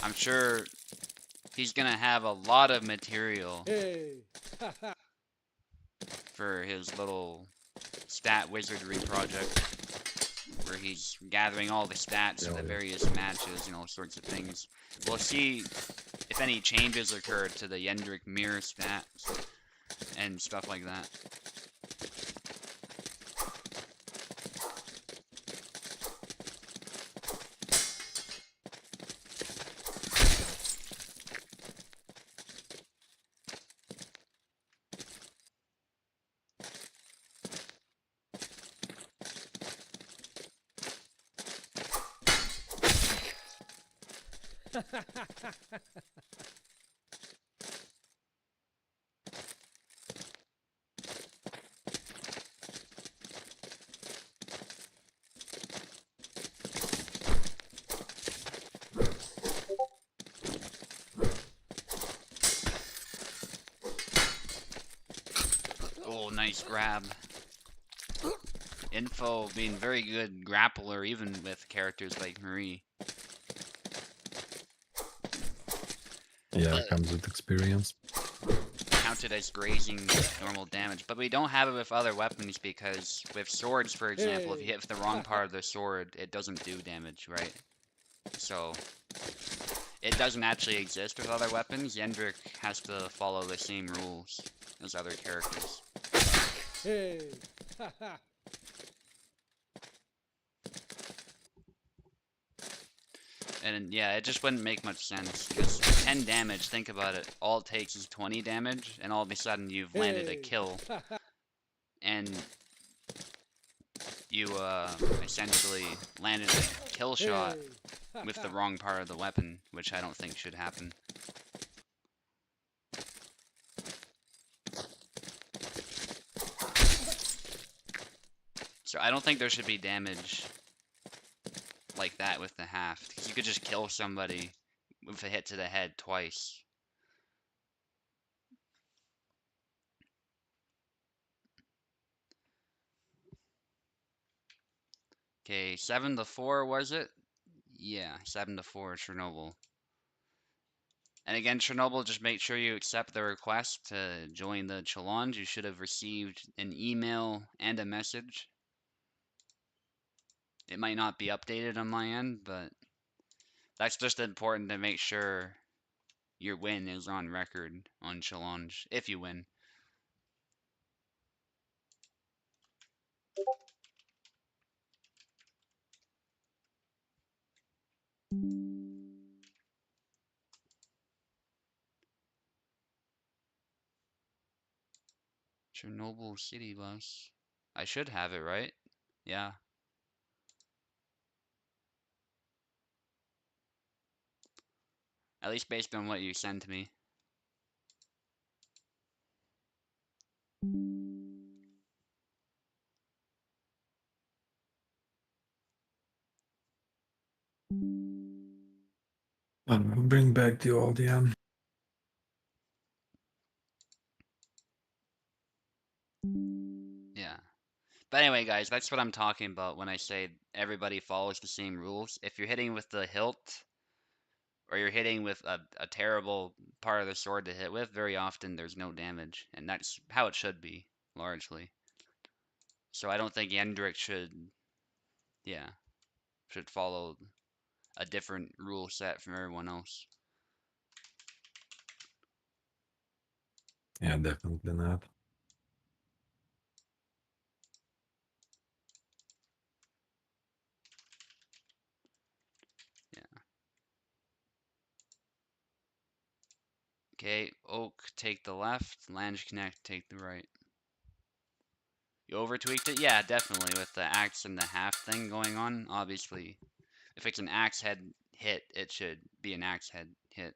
I'm sure he's gonna have a lot of material Hey! Ha ha! for his little stat wizardry project, where he's gathering all the stats for Yeah, the yeah. various matches and all sorts of things. We'll see if any changes occur to the Yendrik mirror stats and stuff like that. nice grab. Info being very good grappler even with characters like Marie. Yeah, But comes with experience. counted as grazing normal damage. But we don't have it with other weapons because with swords, for example, if you Hey. hit with the wrong part of the sword, it doesn't do damage, right? So it doesn't actually exist with other weapons. Yendrick has to follow the same rules as other characters. Hey. Ha ha. And yeah, it just wouldn't make much sense because 10 damage, think about it, all it takes is 20 damage and all of a sudden you've landed a Hey. kill Ha ha. and you essentially landed a kill shot Hey. Ha with the ha. wrong part of the weapon, which I don't think should happen. So I don't think there should be damage like that with the haft, because you could just kill somebody with a hit to the head twice. Okay, 7-4 was it? Yeah, 7-4 Chernobyl. And again, Chernobyl, just make sure you accept the request to join the challenge. You should have received an email and a message. It might not be updated on my end, but that's just important to make sure your win is on record on challenge, if you win. Chernobyl City Bus. I should have it, right? Yeah. At least based on what you sent me. Bring back the old, yeah. Yeah. But anyway, guys, that's what I'm talking about when I say everybody follows the same rules. If you're hitting with the hilt, or you're hitting with a terrible part of the sword to hit with, very often there's no damage. And that's how it should be, largely. So I don't think Yendrick yeah, should follow a different rule set from everyone else. Yeah, definitely not. Yeah. Okay, Oak, take the left. Lange Connect, take the right. You over tweaked it? Yeah, definitely. With the axe and the half thing going on, obviously, if it's an axe head hit, it should be an axe head hit.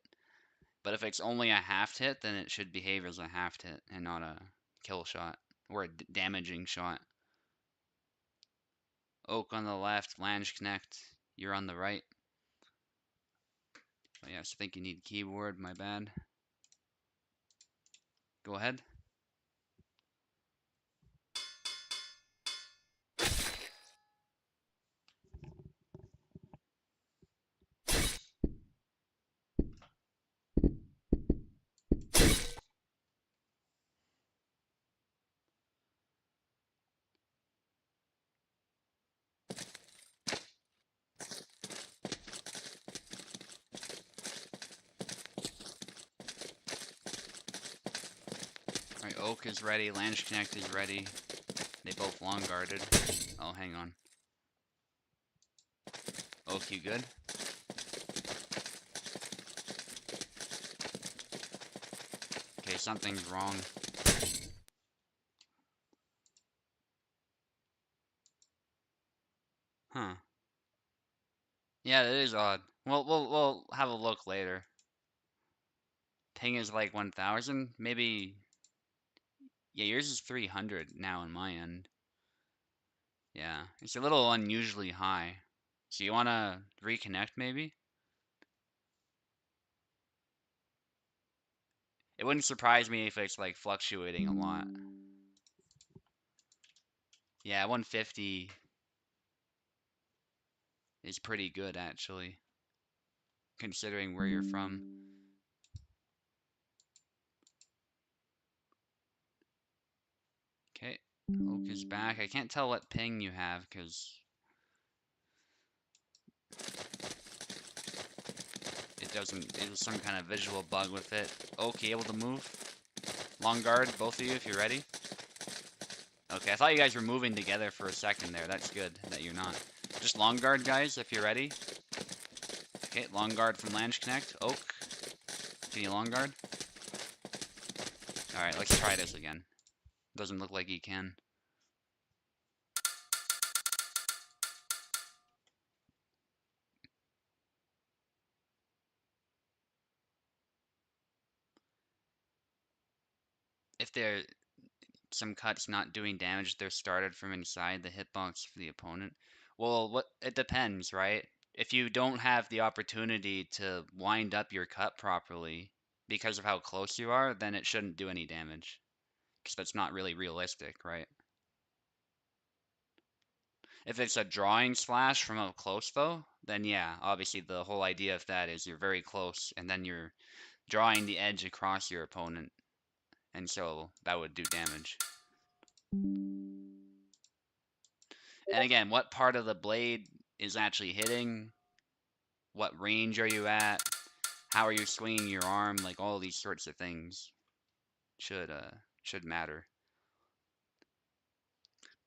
But if it's only a half hit, then it should behave as a half hit and not a kill shot or a damaging shot. Oak on the left, Lange Connect. You're on the right. Oh, yes, I think you need keyboard. My bad. Go ahead. Alright, Oak is ready. Lange Connect is ready. They both long guarded. Oh, hang on. Oak, you good? Okay, something's wrong. Huh. Yeah, that is odd. Well, we'll have a look later. Ping is like 1,000. Maybe. Yeah, yours is 300 now on my end. Yeah, it's a little unusually high. So you wanna reconnect maybe? It wouldn't surprise me if it's like fluctuating a lot. Yeah, 150 is pretty good actually, considering where you're from. Okay, Oak is back. I can't tell what ping you have because it doesn't. There's some kind of visual bug with it. Oak, you able to move? Long guard, both of you, if you're ready. Okay, I thought you guys were moving together for a second there. That's good that you're not. Just long guard, guys, if you're ready. Okay, long guard from Lange Connect. Oak, can you long guard? Alright, let's try this again. Doesn't look like you can. If there some cuts not doing damage, they're started from inside the hitbox for the opponent. Well, what it depends, right? If you don't have the opportunity to wind up your cut properly because of how close you are, then it shouldn't do any damage. Because that's not really realistic, right? If it's a drawing slash from up close though, then yeah, obviously the whole idea of that is you're very close and then you're drawing the edge across your opponent, and so that would do damage. And again, what part of the blade is actually hitting? What range are you at? How are you swinging your arm? Like all these sorts of things should matter.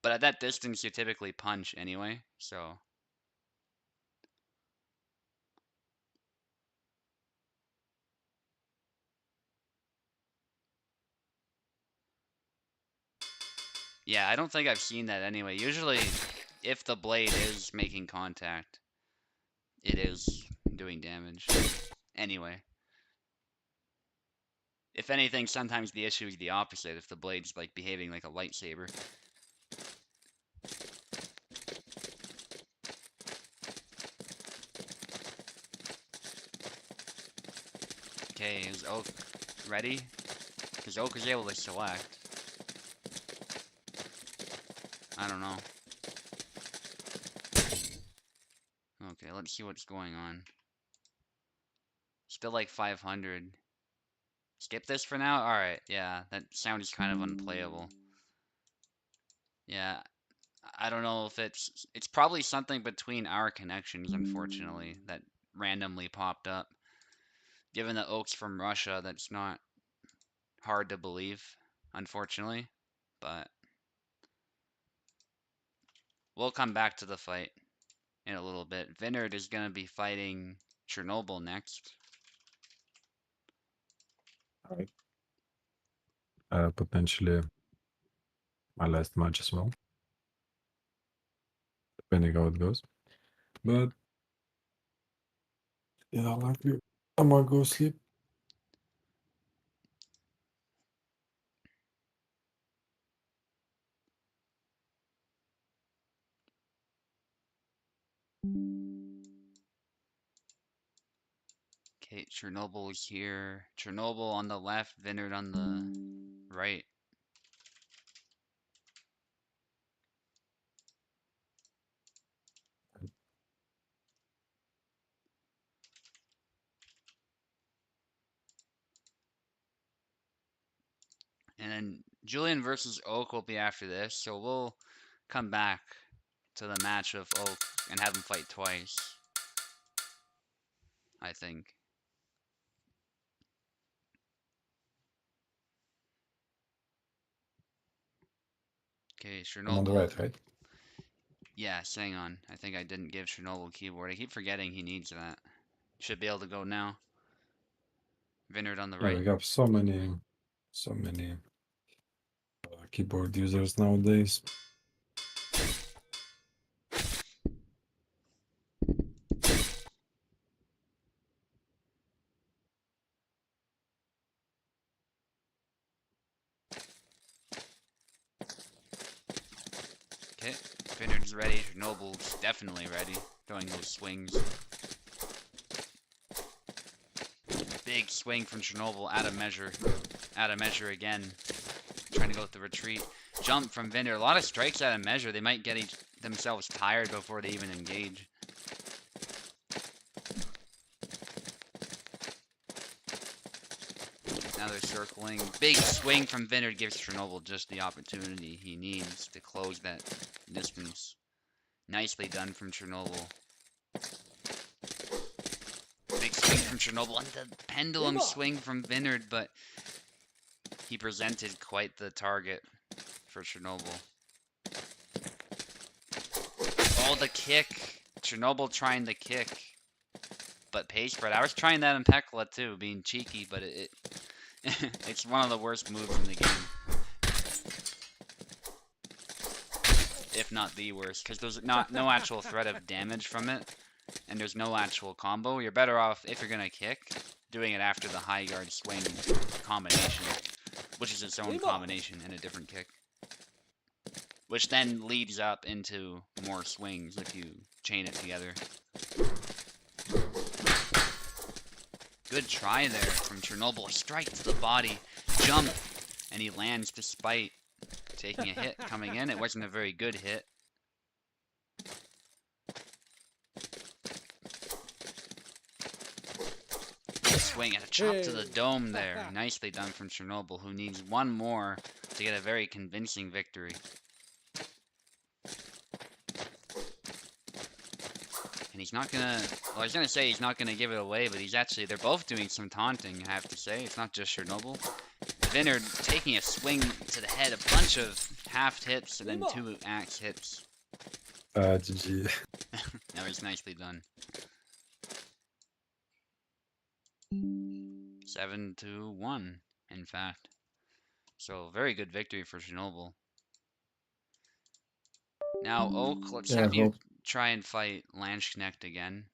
But at that distance, you typically punch anyway, so yeah, I don't think I've seen that anyway. Usually, if the blade is making contact, it is doing damage. Anyway, if anything, sometimes the issue is the opposite. If the blade's like behaving like a lightsaber. Okay, is Oak ready? Because Oak is able to select. I don't know. Okay, let's see what's going on. Still like 500. Skip this for now? Alright, yeah, that sound is kind of unplayable. Yeah, I don't know if it's probably something between our connections, unfortunately, that randomly popped up. Given that Oak's from Russia, that's not hard to believe, unfortunately. But we'll come back to the fight in a little bit. Vinard is going to be fighting Chernobyl next. All right. Potentially my last match as well, depending how it goes. But yeah, likely I might go sleep. Okay, Chernobyl is here. Chernobyl on the left, Vinard on the right. And then Julian versus Oak will be after this, so we'll come back to the match of Oak and have him fight twice, I think. Okay, I'm on the Chernobyl. right, right? Yeah, hang on. I think I didn't give Chernobyl keyboard. I keep forgetting he needs that. Should be able to go now. Vinard on the Yeah, right. we have so many keyboard users nowadays. Okay, Vinard's ready. Chernobyl's definitely ready. Throwing those swings. Big swing from Chernobyl, out of measure. Out of measure again. trying to go with the retreat. Jump from Vinder. A lot of strikes out of measure. They might get themselves tired before they even engage. Now they're circling. Big swing from Vinder gives Chernobyl just the opportunity he needs to close that distance. Nicely done from Chernobyl. Big swing from Chernobyl and the pendulum swing from Vineyard, but he presented quite the target for Chernobyl. Oh, the kick. Chernobyl trying the kick. But page spread. I was trying that in Pekla too, being cheeky, but it's one of the worst moves in the game. If not the worst, because there's no actual threat of damage from it, and there's no actual combo. You're better off, if you're going to kick, doing it after the high guard swing combination, which is its own combination and a different kick. Which then leads up into more swings if you chain it together. Good try there from Chernobyl. A strike to the body, jump, and he lands despite taking a hit coming in. It wasn't a very good hit. Swing and a chop to the dome there. Nicely done from Chernobyl, who needs one more to get a very convincing victory. And he's not gonna, well, I was gonna say he's not gonna give it away, but he's actually, they're both doing some taunting, I have to say. It's not just Chernobyl. Vineyard taking a swing to the head, a bunch of half hits, and then 2 axe hits. GG. That was nicely done. 7-1, in fact. So, very good victory for Chernobyl. Now, Oak, let's have you try and fight Landsknecht again.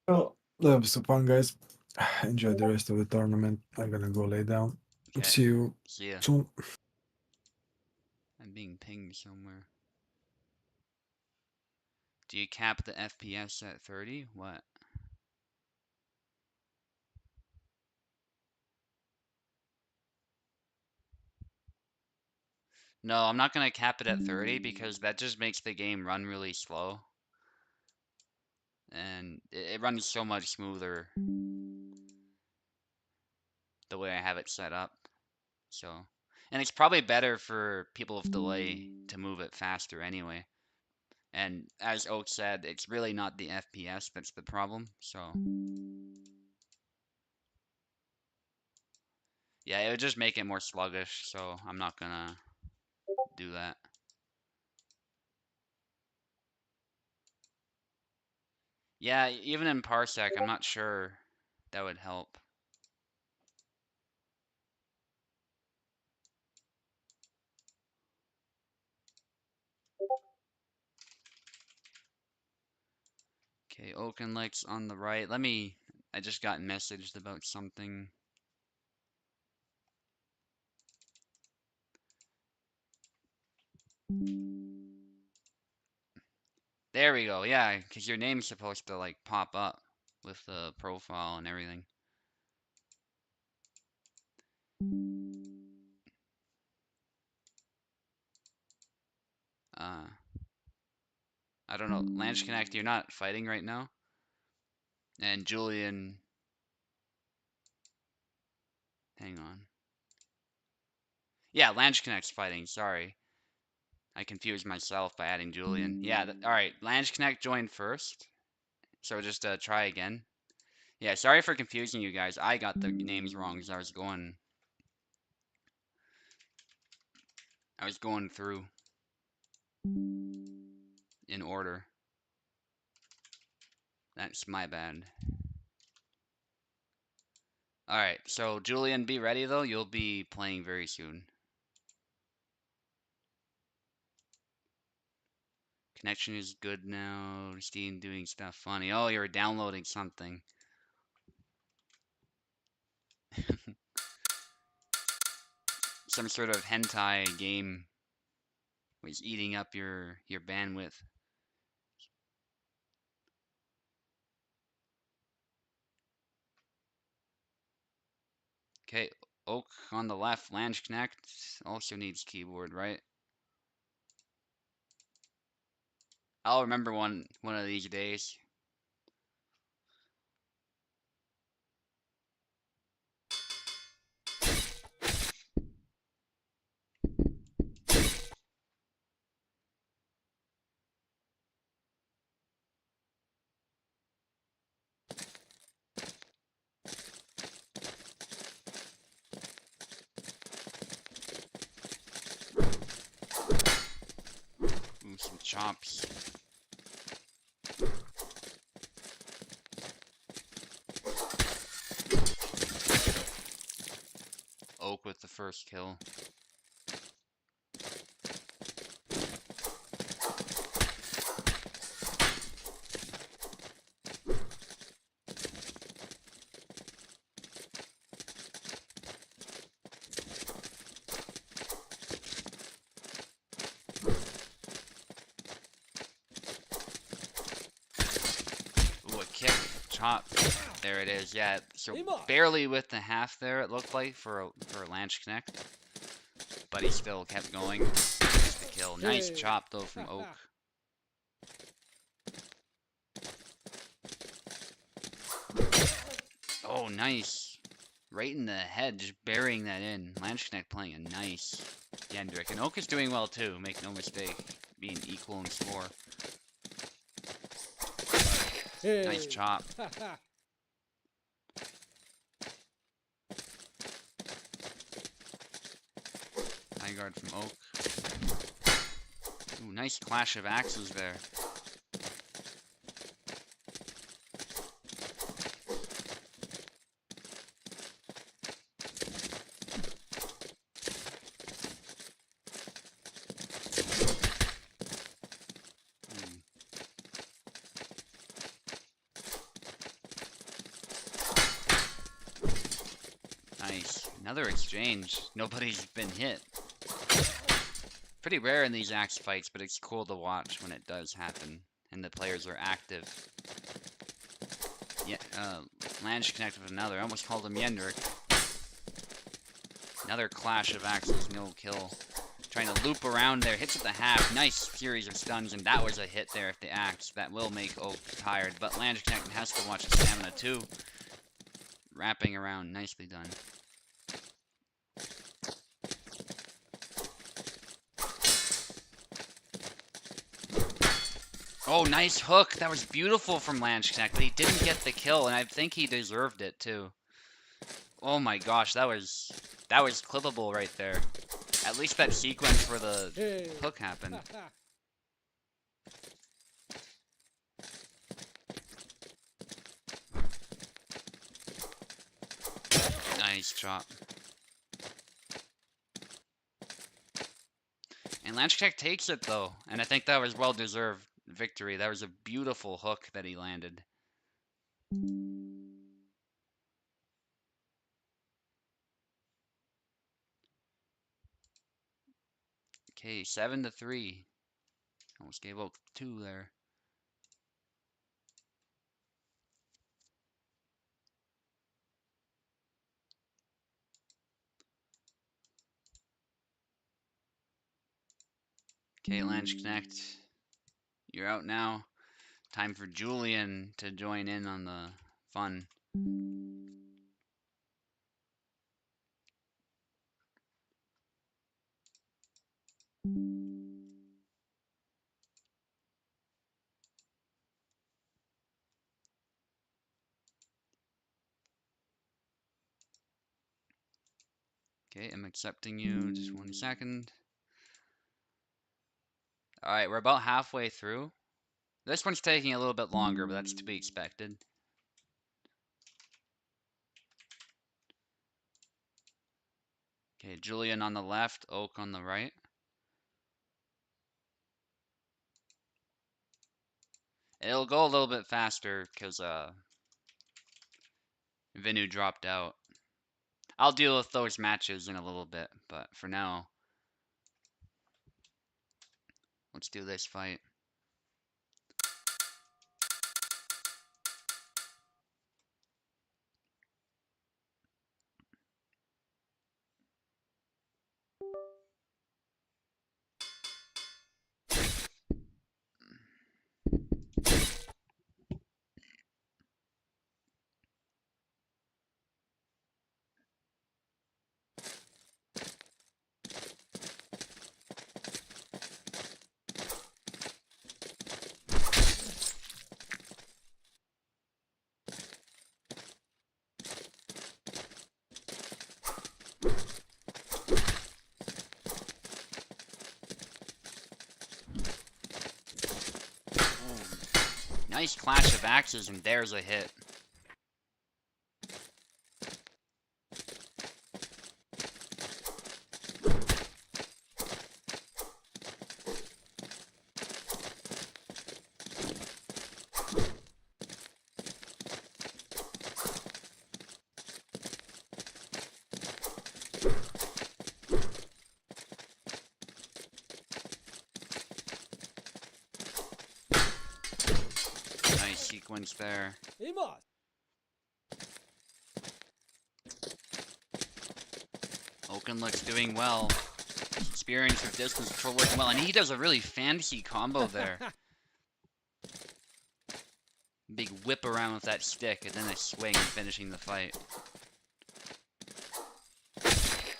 Well, that was so fun, guys. Enjoy the rest of the tournament. I'm gonna go lay down. Okay. See you See ya. soon. I'm being pinged somewhere. Do you cap the FPS at 30? What? No, I'm not gonna cap it at 30 because that just makes the game run really slow. And it runs so much smoother the way I have it set up. So, and it's probably better for people with delay to move it faster anyway. And as Oak said, it's really not the FPS that's the problem. So, yeah, it would just make it more sluggish. So I'm not gonna do that. Yeah, even in Parsec, I'm not sure that would help. Okay, Oakenlick's on the right. I just got messaged about something. There we go, yeah, because your name's supposed to, like, pop up with the profile and everything. I don't know, Landsknecht, you're not fighting right now? And Julian... Hang on. Yeah, Landsknecht's fighting, sorry. I confused myself by adding Julian. Yeah, alright, Landsknecht joined first. So just try again. Yeah, sorry for confusing you guys. I got the names wrong because I was going through in order. That's my bad. Alright, so Julian, be ready though. You'll be playing very soon. Connection is good now. Steam doing stuff funny. Oh, you're downloading something. Some sort of hentai game was eating up your bandwidth. Okay, oak on the left. Lange Connect also needs keyboard, right? I'll remember one of these days. Ooh, some chops. Oak with the first kill. Ooh, a kick. Chop. There it is. Yeah, so barely with the half there, it looked like, for a Lange Connect. But he still kept going. Gets the kill. Nice Hey. chop, though, from Oak. Oh, nice. Right in the head, just burying that in. Lange Connect playing a nice Yendrick. And Oak is doing well, too. Make no mistake. Being equal in score. Hey. Nice chop. Vanguard from Oak. Ooh, nice clash of axes there. Ooh. Nice. Another exchange. Nobody's been hit. Pretty rare in these axe fights, but it's cool to watch when it does happen and the players are active. Yeah, Lange connected with another. I almost called him Yendrick. Another clash of axes, no kill. Trying to loop around there, hits at the half. Nice series of stuns, and that was a hit there at the axe. That will make Oak tired, but Lange connect has to watch his stamina too. Wrapping around, nicely done. Oh, nice hook. That was beautiful from Lange Connect, but he didn't get the kill, and I think he deserved it too. Oh my gosh, that was clippable right there. At least that sequence where the Hey. hook happened. Nice chop. And Lange Connect takes it though, and I think that was well deserved victory. That was a beautiful hook that he landed. Okay, 7-3. Almost gave up 2 there. Okay, Lange Connect. You're out now. Time for Julian to join in on the fun. Okay, I'm accepting you. Just 1 second. Alright, we're about halfway through. This one's taking a little bit longer, but that's to be expected. Okay, Julian on the left, Oak on the right. It'll go a little bit faster because Vinu dropped out. I'll deal with those matches in a little bit, but for now, let's do this fight. Nice clash of axes, and there's a hit. Nice sequence there. Amos. Oaken looks doing well. Experience with distance control working well, and he does a really fancy combo there. Big whip around with that stick, and then a swing finishing the fight.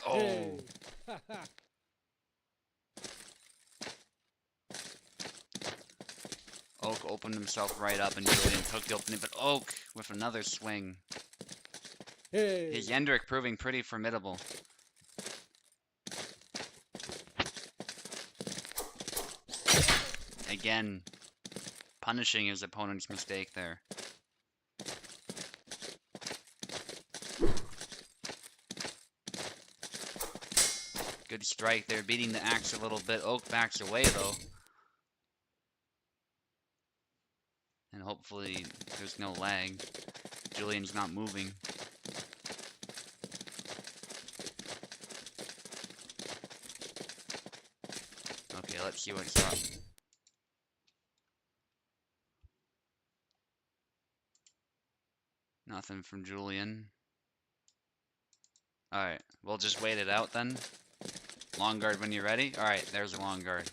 Oh! Hey. Ha ha. Oak opened himself right up, and Julian took the opening, but Oak with another swing. Hey. His Yendrick proving pretty formidable. Again, punishing his opponent's mistake there. Good strike there, beating the axe a little bit. Oak backs away though. And hopefully there's no lag. Julian's not moving. Okay, let's see what's up. Nothing from Julian. Alright, we'll just wait it out then. Long guard when you're ready. Alright, there's a long guard.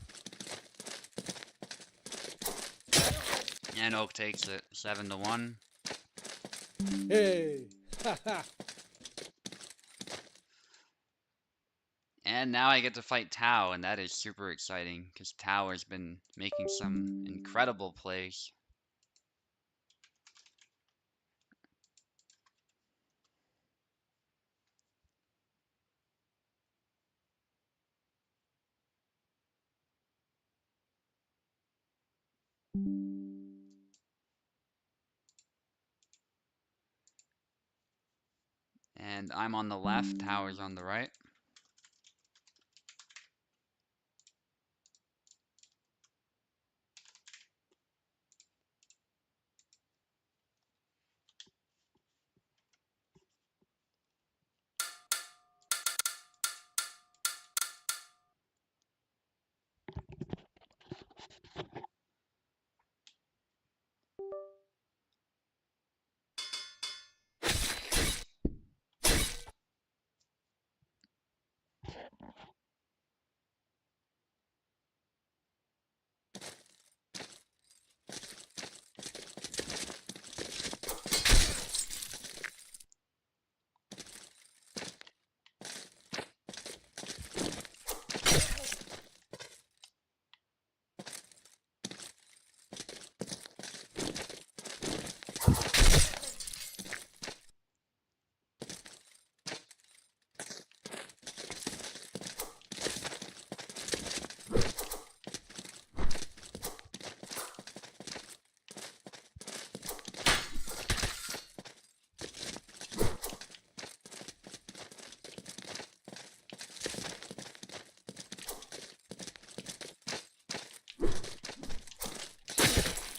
And Oak takes it 7-1. Hey. Ha ha. And now I get to fight Tao, and that is super exciting because Tao has been making some incredible plays. And I'm on the left, Tao is on the right.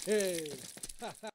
Hey. Ha ha.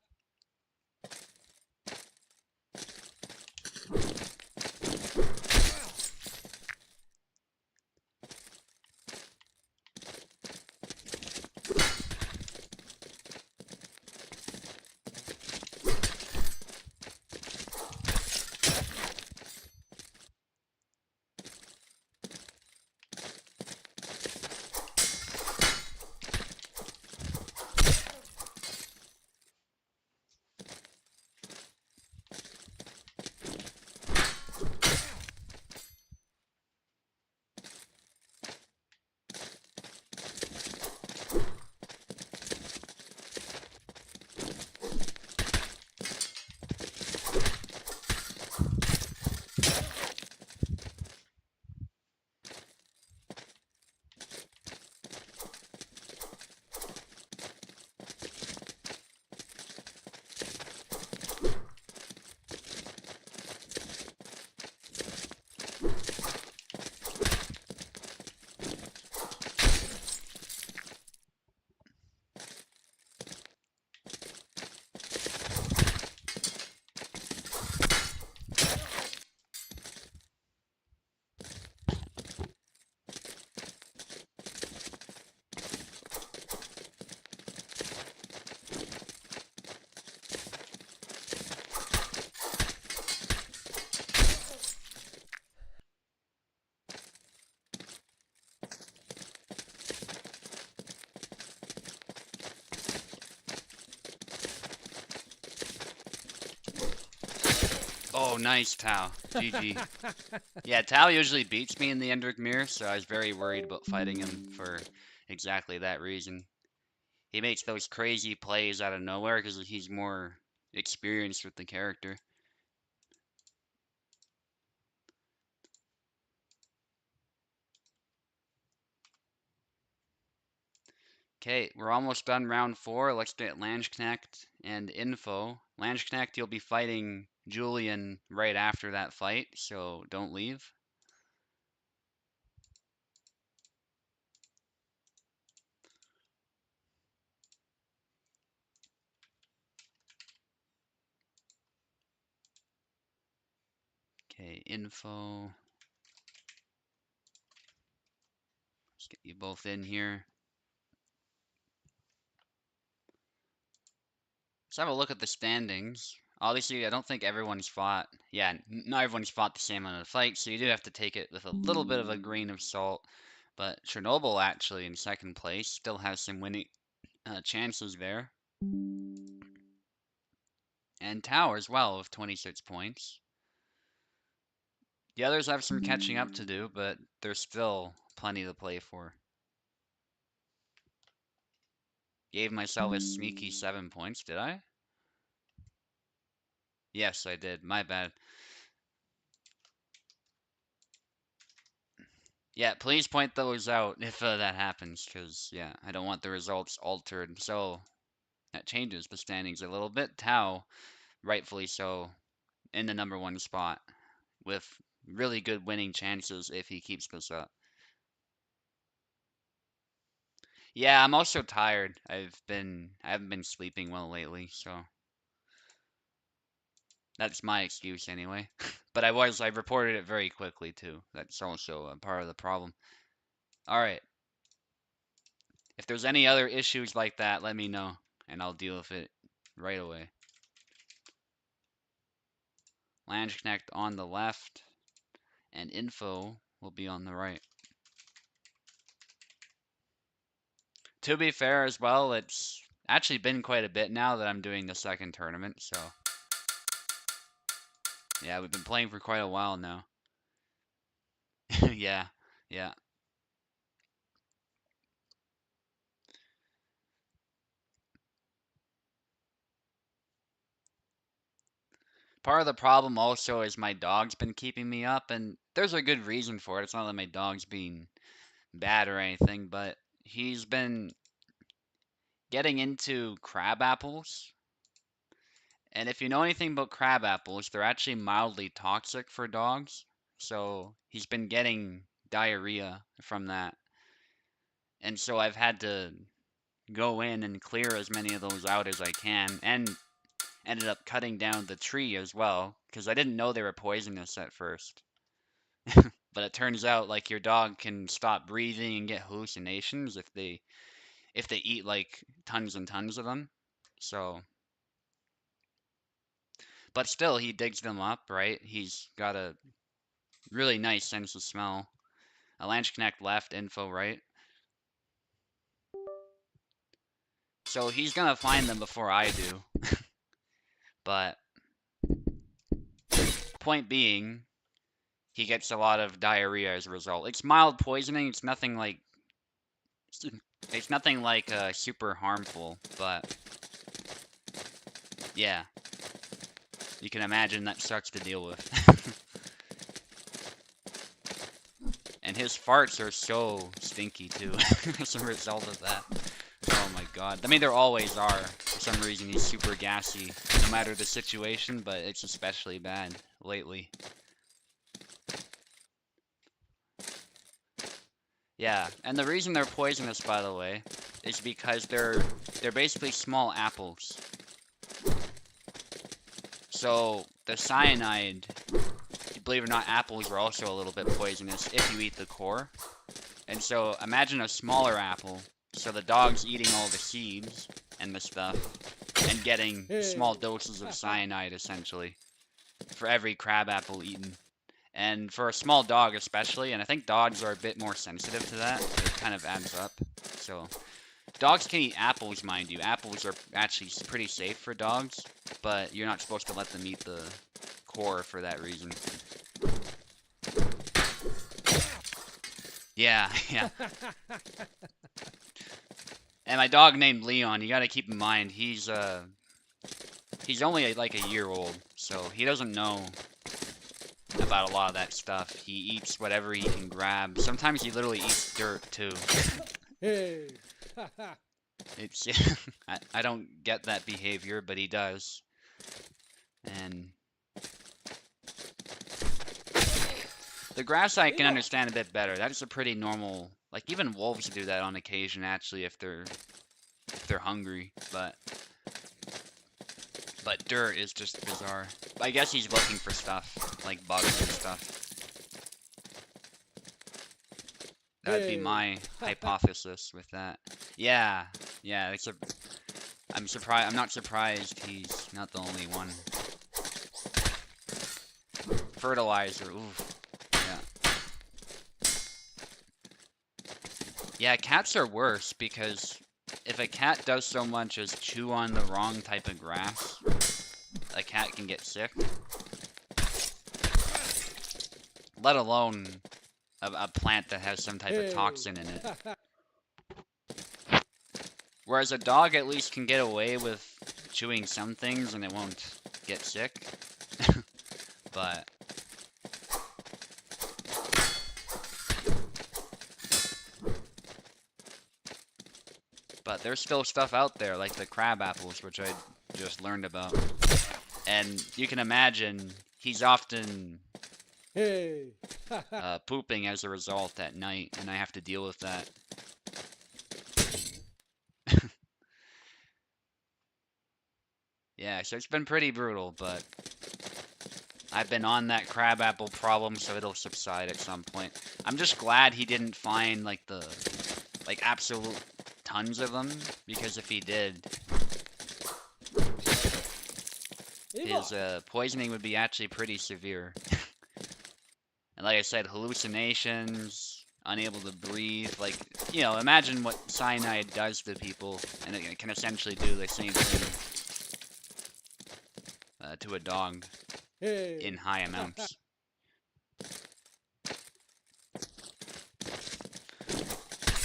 Oh, nice, Tao. GG. Yeah, Tao usually beats me in the Endrick Mirror, so I was very worried about fighting him for exactly that reason. He makes those crazy plays out of nowhere because he's more experienced with the character. Okay, we're almost done round 4. Let's get Landsknecht and info. Landsknecht, you'll be fighting Julian right after that fight, so don't leave. Okay, info. Let's get you both in here. Let's have a look at the standings. Obviously, I don't think everyone's fought. Yeah, not everyone's fought the same amount of fights, so you do have to take it with a little bit of a grain of salt. But Chernobyl actually in second place still has some winning chances there. And Tower as well with 26 points. The others have some catching up to do, but there's still plenty to play for. Gave myself a sneaky 7 points, did I? Yes, I did. My bad. Yeah, please point those out if that happens, because, yeah, I don't want the results altered. So, that changes the standings a little bit. Tao, rightfully so, in the number 1 spot, with really good winning chances if he keeps this up. Yeah, I'm also tired. I haven't been sleeping well lately, so that's my excuse anyway. But I reported it very quickly too. That's also a part of the problem. All right. If there's any other issues like that, let me know and I'll deal with it right away. Landsknecht on the left and info will be on the right. To be fair as well, it's actually been quite a bit now that I'm doing the second tournament, so yeah, we've been playing for quite a while now. Yeah, yeah. Part of the problem also is my dog's been keeping me up, and there's a good reason for it. It's not that my dog's being bad or anything, but he's been getting into crab apples. And if you know anything about crab apples, they're actually mildly toxic for dogs. So he's been getting diarrhea from that. And so I've had to go in and clear as many of those out as I can, and ended up cutting down the tree as well, because I didn't know they were poisonous at first. But it turns out like your dog can stop breathing and get hallucinations if they eat like tons and tons of them. So, but still he digs them up, right? He's got a really nice sense of smell. A Landsknecht left, info right. So he's gonna find them before I do. But point being, he gets a lot of diarrhea as a result. It's mild poisoning. It's nothing like super harmful, but yeah, you can imagine that sucks to deal with. And his farts are so stinky too, as a result of that. Oh my god. I mean, there always are. For some reason, he's super gassy, no matter the situation, but it's especially bad lately. Yeah, and the reason they're poisonous, by the way, is because they're basically small apples. So the cyanide, believe it or not, apples are also a little bit poisonous if you eat the core. And so imagine a smaller apple, so the dog's eating all the seeds and the stuff, and getting small doses of cyanide essentially for every crab apple eaten. And for a small dog especially, and I think dogs are a bit more sensitive to that, it kind of adds up. So dogs can eat apples, mind you. Apples are actually pretty safe for dogs, but you're not supposed to let them eat the core for that reason. Yeah, yeah. And my dog named Leon, you gotta keep in mind, he's only like a year old, so he doesn't know about a lot of that stuff. He eats whatever he can grab. Sometimes he literally eats dirt too. Hey. Ha ha. It's I don't get that behavior, but he does. And the grass I can understand a bit better. That's a pretty normal, like even wolves do that on occasion actually if they're hungry, but dirt is just bizarre. I guess he's looking for stuff, like bugs and stuff. That'd be my hypothesis with that. Yeah, yeah, I'm surprised. I'm not surprised he's not the only one. Fertilizer, oof. Yeah. Yeah, cats are worse because if a cat does so much as chew on the wrong type of grass, a cat can get sick. Let alone a plant that has some type of toxin in it. Whereas a dog at least can get away with chewing some things and it won't get sick. But there's still stuff out there like the crab apples, which I just learned about. And you can imagine he's often pooping as a result at night, and I have to deal with that. Yeah, so it's been pretty brutal, but I've been on that crabapple problem, so it'll subside at some point. I'm just glad he didn't find like absolute tons of them, because if he did, his poisoning would be actually pretty severe. And like I said, hallucinations, unable to breathe, like, you know, imagine what cyanide does to people, and it can essentially do the same thing to a dog in high amounts.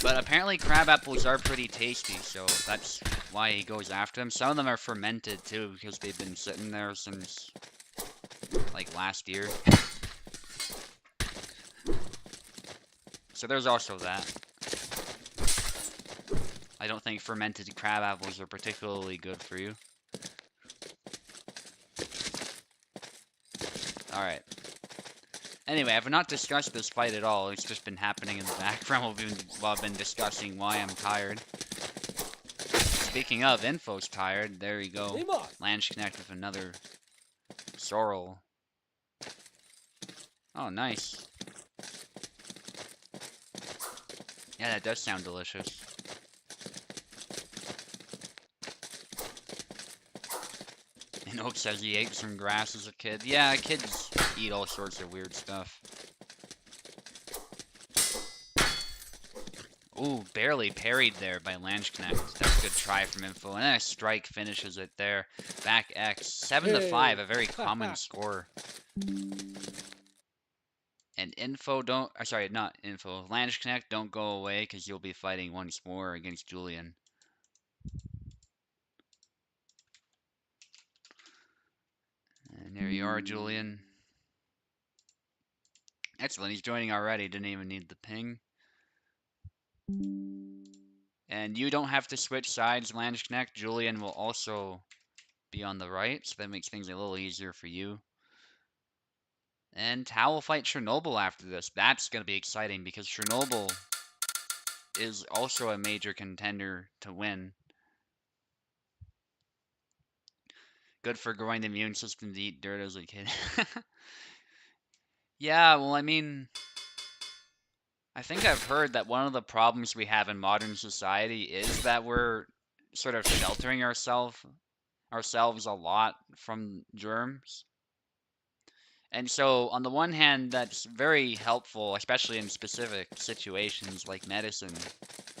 But apparently crab apples are pretty tasty, so that's why he goes after them. Some of them are fermented too, because they've been sitting there since like last year. So there's also that. I don't think fermented crab apples are particularly good for you. Alright. Anyway, I've not discussed this fight at all. It's just been happening in the background while I've been discussing why I'm tired. Speaking of, Info's tired. There you go. Landsknecht with another sorrel. Oh, nice. Yeah, that does sound delicious. And Oak says he ate some grass as a kid. Yeah, kids eat all sorts of weird stuff. Ooh, barely parried there by Landsknecht. That's a good try from Info. And then a strike finishes it there. Back X. 7-5, a very common score. And Info don't... sorry, not Info. Landsknecht, don't go away, because you'll be fighting once more against Julian. And there you are, Julian. Excellent, he's joining already. Didn't even need the ping. And you don't have to switch sides, Landsknecht. Julian will also be on the right, so that makes things a little easier for you. And Tao will fight Chernobyl after this. That's going to be exciting, because Chernobyl is also a major contender to win. Good for growing the immune system to eat dirt as a kid. Yeah, well, I mean, I think I've heard that one of the problems we have in modern society is that we're sort of sheltering ourselves a lot from germs. And so, on the one hand, that's very helpful, especially in specific situations like medicine,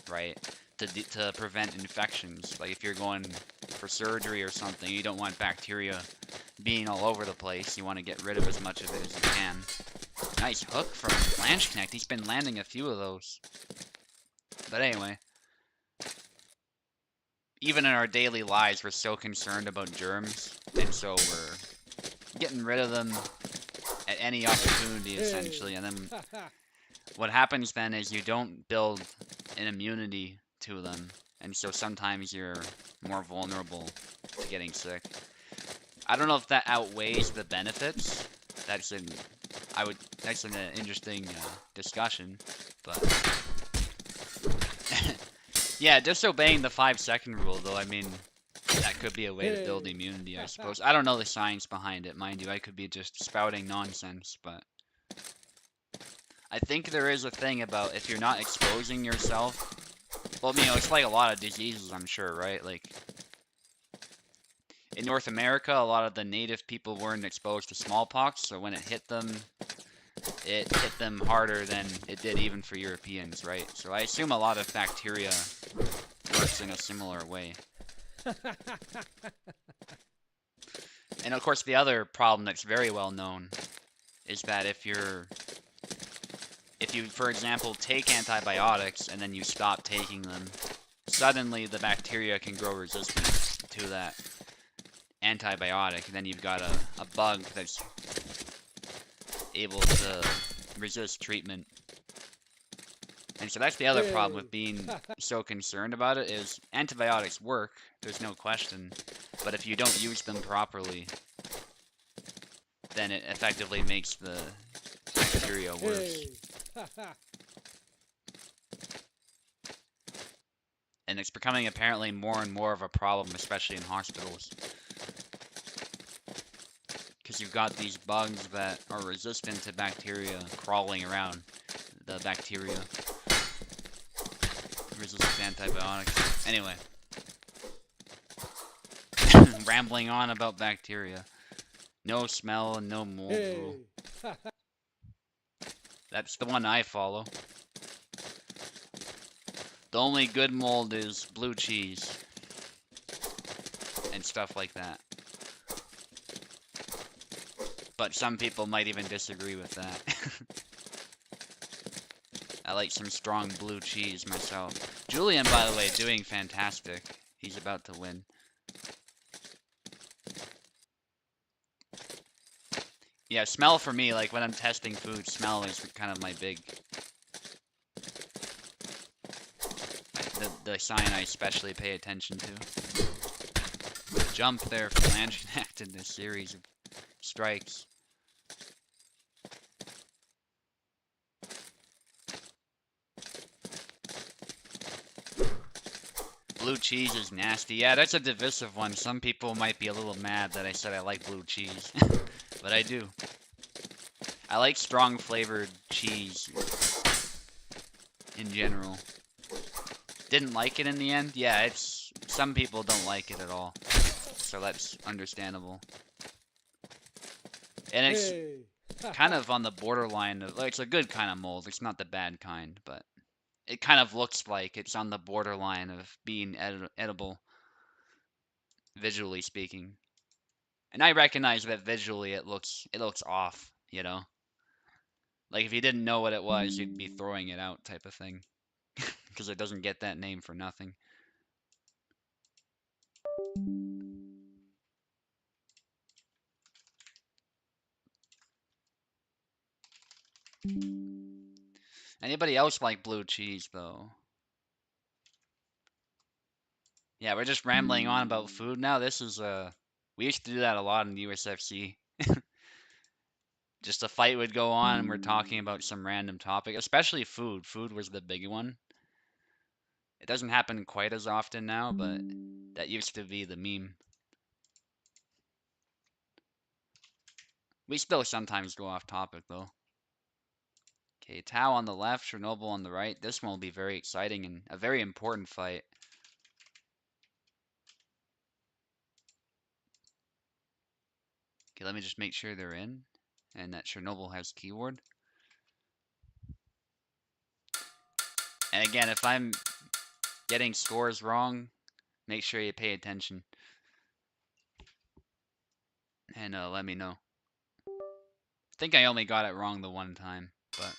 right? To prevent infections. Like if you're going for surgery or something, you don't want bacteria being all over the place. You want to get rid of as much of it as you can. Nice hook from Blanche Connect. He's been landing a few of those. But anyway, even in our daily lives, we're so concerned about germs, and so we're getting rid of them at any opportunity, essentially. And then what happens then is you don't build an immunity to them, and so sometimes you're more vulnerable to getting sick. I don't know if that outweighs the benefits. That's an interesting discussion, but yeah, disobeying the 5-second rule, though. I mean, that could be a way to build immunity, I suppose. I don't know the science behind it, mind you. I could be just spouting nonsense, but I think there is a thing about if you're not exposing yourself. Well, you know, it's like a lot of diseases, I'm sure, right? Like, in North America, a lot of the native people weren't exposed to smallpox, so when it hit them harder than it did even for Europeans, right? So I assume a lot of bacteria works in a similar way. And of course, the other problem that's very well known is that if you, for example, take antibiotics and then you stop taking them, suddenly the bacteria can grow resistant to that antibiotic, and then you've got a bug that's able to resist treatment. And so that's the other problem with being so concerned about it is antibiotics work, there's no question, but if you don't use them properly, then it effectively makes the bacteria worse. And it's becoming apparently more and more of a problem, especially in hospitals. Because you've got these bugs that are resistant to bacteria crawling around the bacteria. Resistant to antibiotics. Anyway. Rambling on about bacteria. No smell and no mold rule. That's the one I follow. The only good mold is blue cheese. And stuff like that. But some people might even disagree with that. I like some strong blue cheese myself. Julian, by the way, doing fantastic. He's about to win. Yeah, smell for me, like when I'm testing food, smell is kind of my big... the sign I especially pay attention to. The jump there for Blanche Connect in this series of strikes. Blue cheese is nasty. Yeah, that's a divisive one. Some people might be a little mad that I said I like blue cheese. But I do. I like strong flavored cheese in general. Didn't like it in the end? Yeah, it's... some people don't like it at all. So that's understandable. And it's kind of on the borderline of... like, it's a good kind of mold. It's not the bad kind, but... it kind of looks like it's on the borderline of being edible, visually speaking. And I recognize that visually it looks off, you know? Like if you didn't know what it was, you'd be throwing it out type of thing. Because it doesn't get that name for nothing. Anybody else like blue cheese, though? Yeah, we're just rambling on about food now. This is, we used to do that a lot in USFC. Just a fight would go on and we're talking about some random topic, especially food. Food was the big one. It doesn't happen quite as often now, but that used to be the meme. We still sometimes go off topic, though. Okay, Tau on the left, Chernobyl on the right. This one will be very exciting and a very important fight. Okay, let me just make sure they're in and that Chernobyl has keyword. And again, if I'm getting scores wrong, make sure you pay attention. and let me know. I think I only got it wrong the one time, but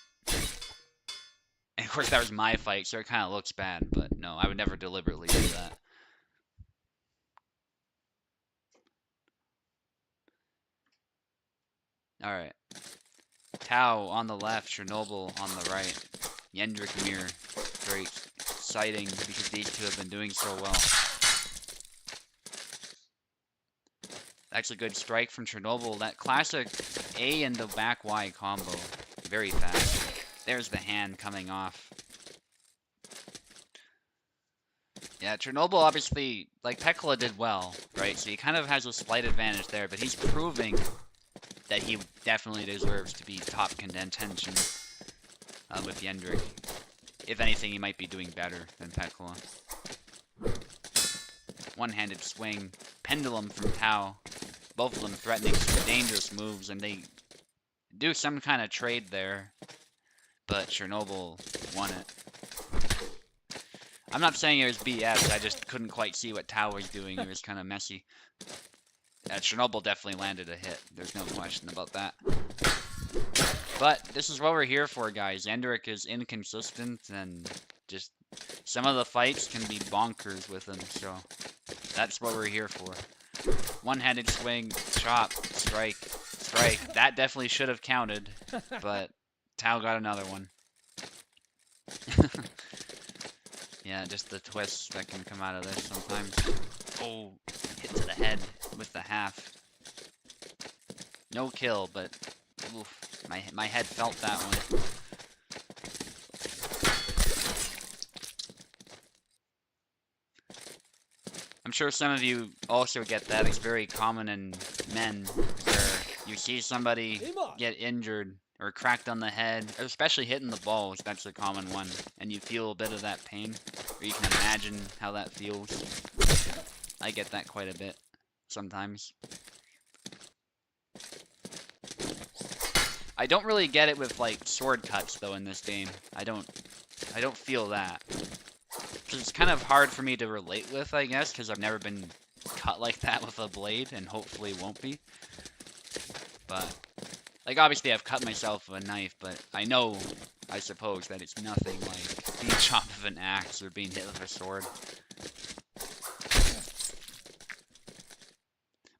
and of course that was my fight, so it kind of looks bad. But no, I would never deliberately do that. All right, Tao on the left, Chernobyl on the right, Yendrik Mir. Very exciting because these two have been doing so well. That's a good strike from Chernobyl. That classic A and the back Y combo. Very fast. There's the hand coming off. Yeah, Chernobyl obviously, like Pekla did well, right? So he kind of has a slight advantage there, but he's proving that he definitely deserves to be top contention with Yendrik. If anything, he might be doing better than Pekla. One-handed swing, pendulum from Tao. Both of them threatening some dangerous moves, and they do some kind of trade there, but Chernobyl won it. I'm not saying it was BS, I just couldn't quite see what Tao was doing. It was kind of messy. Chernobyl definitely landed a hit. There's no question about that. But this is what we're here for, guys. Yendrik is inconsistent, and just some of the fights can be bonkers with him, so that's what we're here for. One-handed swing, chop, strike, strike. That definitely should have counted, but Tao got another one. Yeah, just the twists that can come out of this sometimes. Oh, hit to the head with the half. No kill, but oof, my head felt that one. I'm sure some of you also get that. It's very common in men where you see somebody get injured or cracked on the head, especially hitting the balls. That's a common one. And you feel a bit of that pain, or you can imagine how that feels. I get that quite a bit sometimes. I don't really get it with like sword cuts though in this game. I don't feel that. Because it's kind of hard for me to relate with, I guess, because I've never been cut like that with a blade, and hopefully won't be. But, like, obviously I've cut myself with a knife, but I know, I suppose, that it's nothing like being chopped with an axe or being hit with a sword.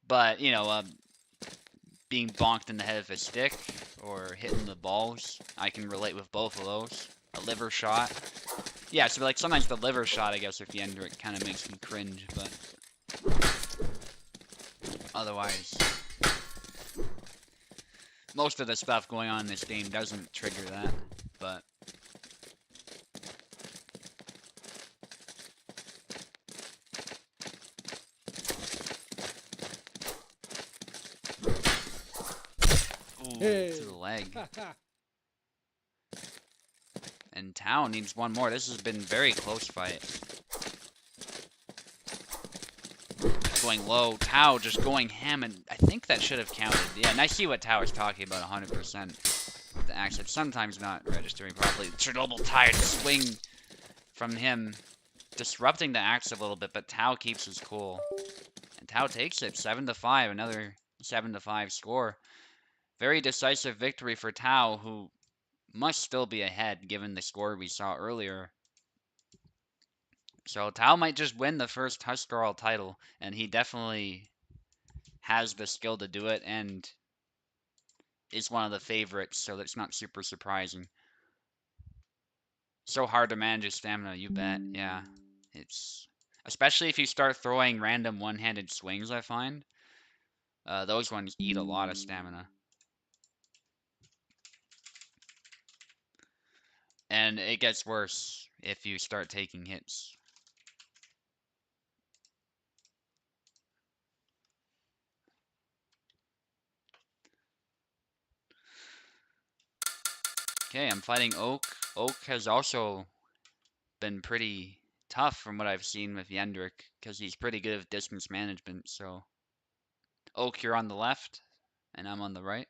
But, you know, being bonked in the head with a stick, or hitting the balls, I can relate with both of those. A liver shot. Yeah, so like sometimes the liver shot, I guess, with Yendrik kind of makes me cringe, but otherwise, most of the stuff going on in this game doesn't trigger that, but ooh, to the leg. And Tao needs one more. This has been a very close fight. Going low. Tao just going ham, and I think that should have counted. Yeah, and I see what Tao is talking about 100%. The axe is sometimes not registering properly. Chernobyl tired swing from him, disrupting the axe a little bit, but Tao keeps his cool. And Tao takes it 7-5, another 7-5 score. Very decisive victory for Tao, who must still be ahead given the score we saw earlier. So Tao might just win the first Huscarl title, and he definitely has the skill to do it and is one of the favorites, so that's not super surprising. So hard to manage his stamina, you bet. Yeah, it's especially if you start throwing random one-handed swings, I find. Those ones eat a lot of stamina. And it gets worse if you start taking hits. Okay, I'm fighting Oak. Oak has also been pretty tough from what I've seen with Yendrik, because he's pretty good with distance management, so... Oak, you're on the left, and I'm on the right.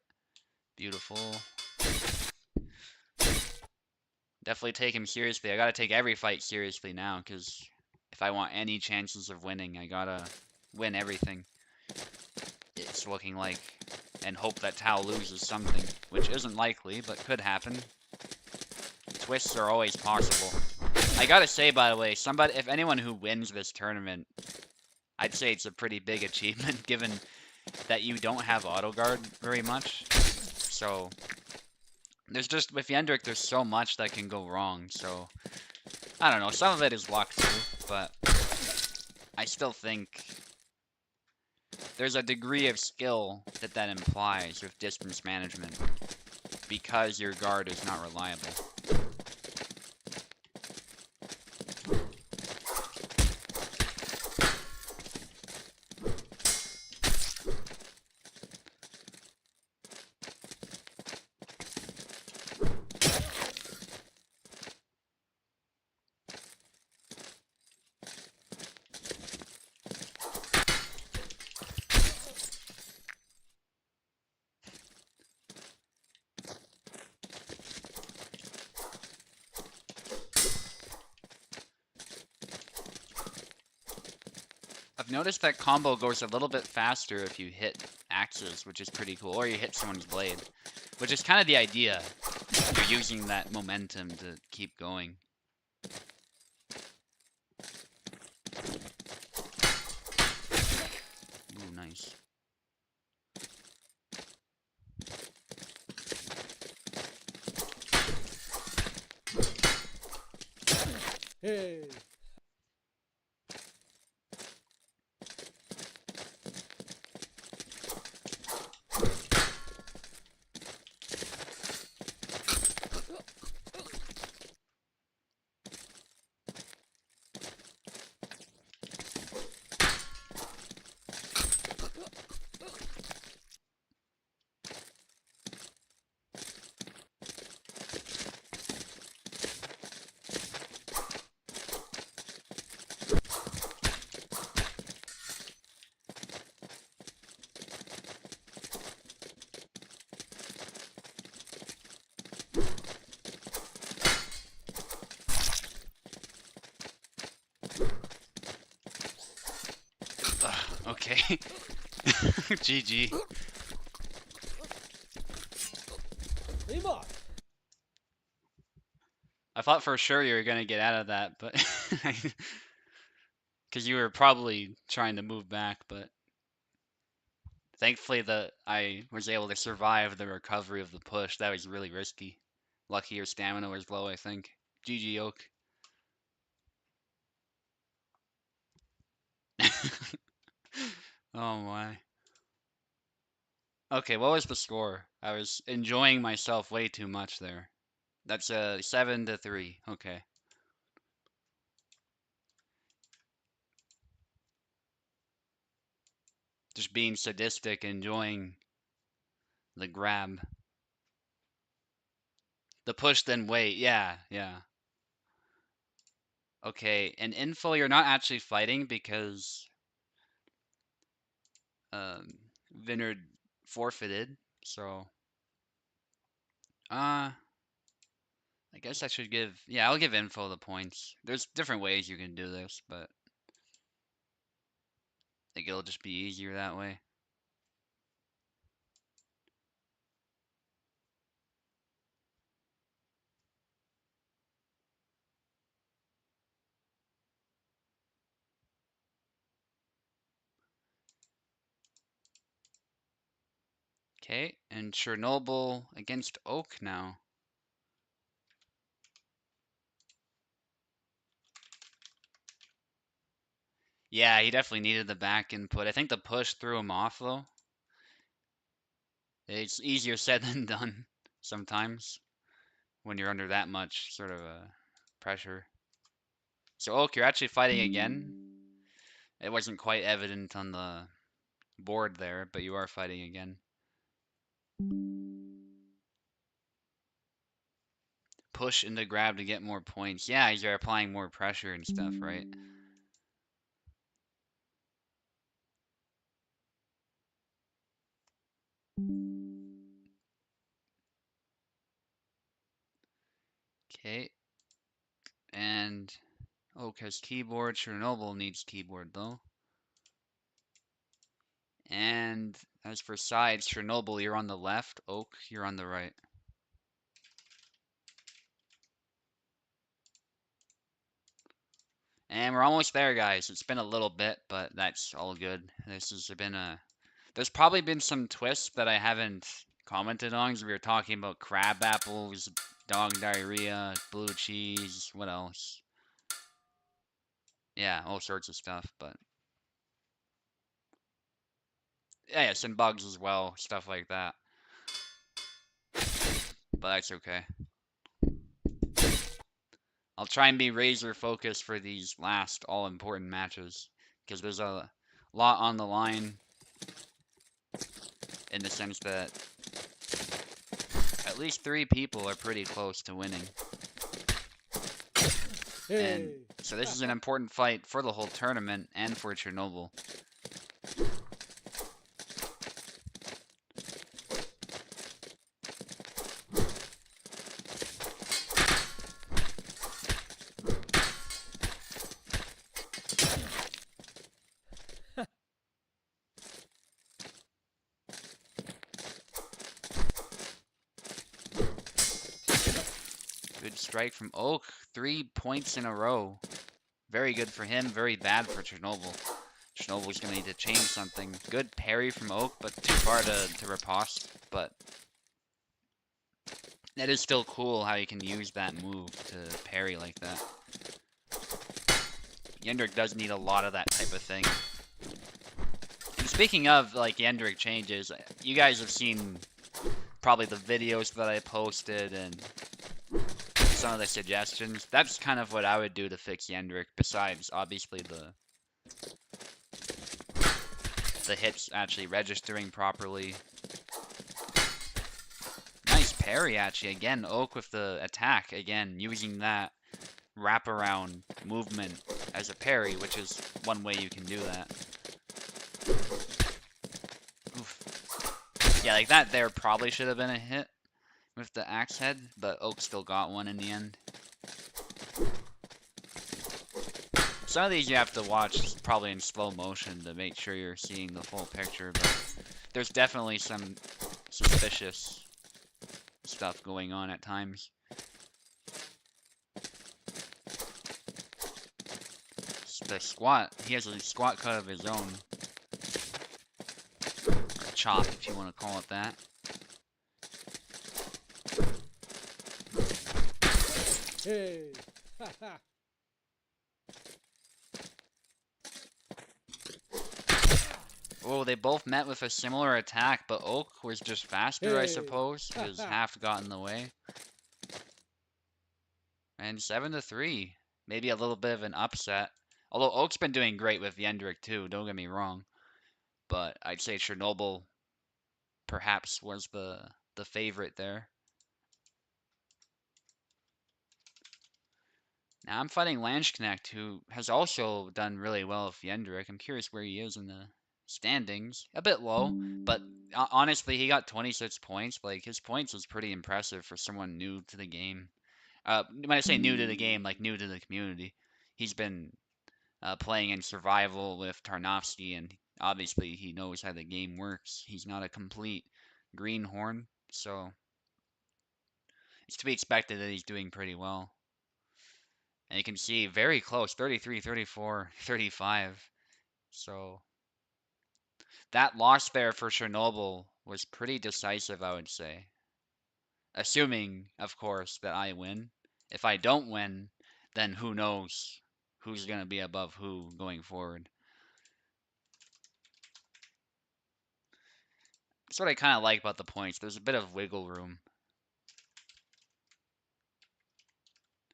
Beautiful. Definitely take him seriously. I gotta take every fight seriously now, because if I want any chances of winning, I gotta win everything. it's looking like, and hope that Tau loses something, which isn't likely, but could happen. Twists are always possible. I gotta say, by the way, if anyone who wins this tournament, I'd say it's a pretty big achievement, given that you don't have auto guard very much. So there's just with Yendrick, there's so much that can go wrong. So I don't know. Some of it is luck too, but I still think there's a degree of skill that implies with distance management because your guard is not reliable. I've noticed that combo goes a little bit faster if you hit axes, which is pretty cool, or you hit someone's blade, which is kind of the idea. You're using that momentum to keep going. Ooh, nice. Hey. Ugh, okay. GG. Leave I thought for sure you were gonna get out of that, but because you were probably trying to move back, but thankfully I was able to survive the recovery of the push. That was really risky. Lucky your stamina was low, I think. GG Oak. Oh my. Okay, what was the score? I was enjoying myself way too much there. That's a 7-3. Okay. Just being sadistic, enjoying the grab. The push then wait. Yeah, yeah. Okay, and info you're not actually fighting because um Vinard forfeited. So uh I guess I should give, yeah, I'll give info the points. There's different ways you can do this, but I think it'll just be easier that way. Okay, and Chernobyl against Oak now. Yeah, he definitely needed the back input. I think the push threw him off though. It's easier said than done sometimes when you're under that much sort of pressure. So Oak, you're actually fighting again. It wasn't quite evident on the board there, but you are fighting again. Push into grab to get more points. Yeah, you're applying more pressure and stuff, right? Okay. And Oak has keyboard. Chernobyl needs keyboard though. And as for sides, Chernobyl, you're on the left. Oak, you're on the right. And we're almost there, guys. It's been a little bit, but that's all good. This has been a... There's probably been some twists that I haven't commented on, because we were talking about crab apples, dog diarrhea, blue cheese, what else? Yeah, all sorts of stuff, but... Yeah, some bugs as well, stuff like that. But that's okay. I'll try and be razor focused for these last all-important matches, because there's a lot on the line, in the sense that at least 3 people are pretty close to winning. And Hey. so this is an important fight for the whole tournament and for Chernobyl. Good strike from Oak. 3 points in a row. Very good for him, very bad for Chernobyl. Chernobyl's going to need to change something. Good parry from Oak, but too far to riposte. But that is still cool how you can use that move to parry like that. Yendrick does need a lot of that type of thing. And speaking of, like, Yendrick changes, you guys have seen probably the videos that I posted and some of the suggestions. That's kind of what I would do to fix Yendrick, besides, obviously, the hits actually registering properly. Nice parry, actually. Again, Oak with the attack. Again, using that wraparound movement as a parry, which is one way you can do that. Oof. Yeah, like that there probably should have been a hit with the axe head, but Oak still got one in the end. Some of these you have to watch probably in slow motion to make sure you're seeing the full picture, but there's definitely some suspicious stuff going on at times. The squat, he has a squat cut of his own. Or chop, if you want to call it that. Hey. Ha ha. Oh, they both met with a similar attack, but Oak was just faster, I Hey. suppose. His half got in the way. And 7-3. Maybe a little bit of an upset. Although Oak's been doing great with Yendrick too, don't get me wrong. But I'd say Chernobyl perhaps was the favorite there. Now I'm fighting Lanchknecht, who has also done really well with Yendrick. I'm curious where he is in the standings. A bit low, but honestly, he got 26 points. Like, his points is pretty impressive for someone new to the game. When I say new to the game, like new to the community. He's been playing in survival with Tarnowski, and obviously he knows how the game works. He's not a complete greenhorn, so it's to be expected that he's doing pretty well. And you can see very close, 33, 34, 35. So that loss there for Chernobyl was pretty decisive, I would say. Assuming, of course, that I win. If I don't win, then who knows who's going to be above who going forward. That's what I kind of like about the points. There's a bit of wiggle room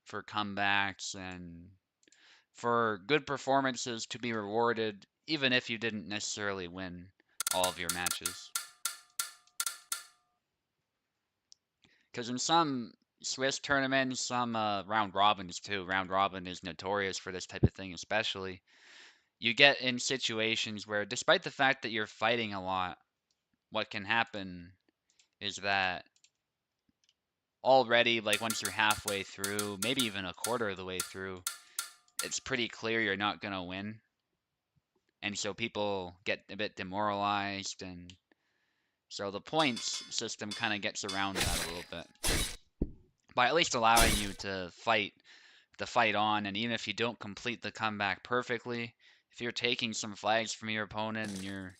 for comebacks and for good performances to be rewarded, even if you didn't necessarily win all of your matches. Because in some Swiss tournaments, some round robins too, round robin is notorious for this type of thing especially. You get in situations where, despite the fact that you're fighting a lot, what can happen is that already, like once you're halfway through, maybe even a quarter of the way through, it's pretty clear you're not going to win. and so people get a bit demoralized, and so the points system kind of gets around that a little bit by at least allowing you to fight on, and even if you don't complete the comeback perfectly, if you're taking some flags from your opponent and you're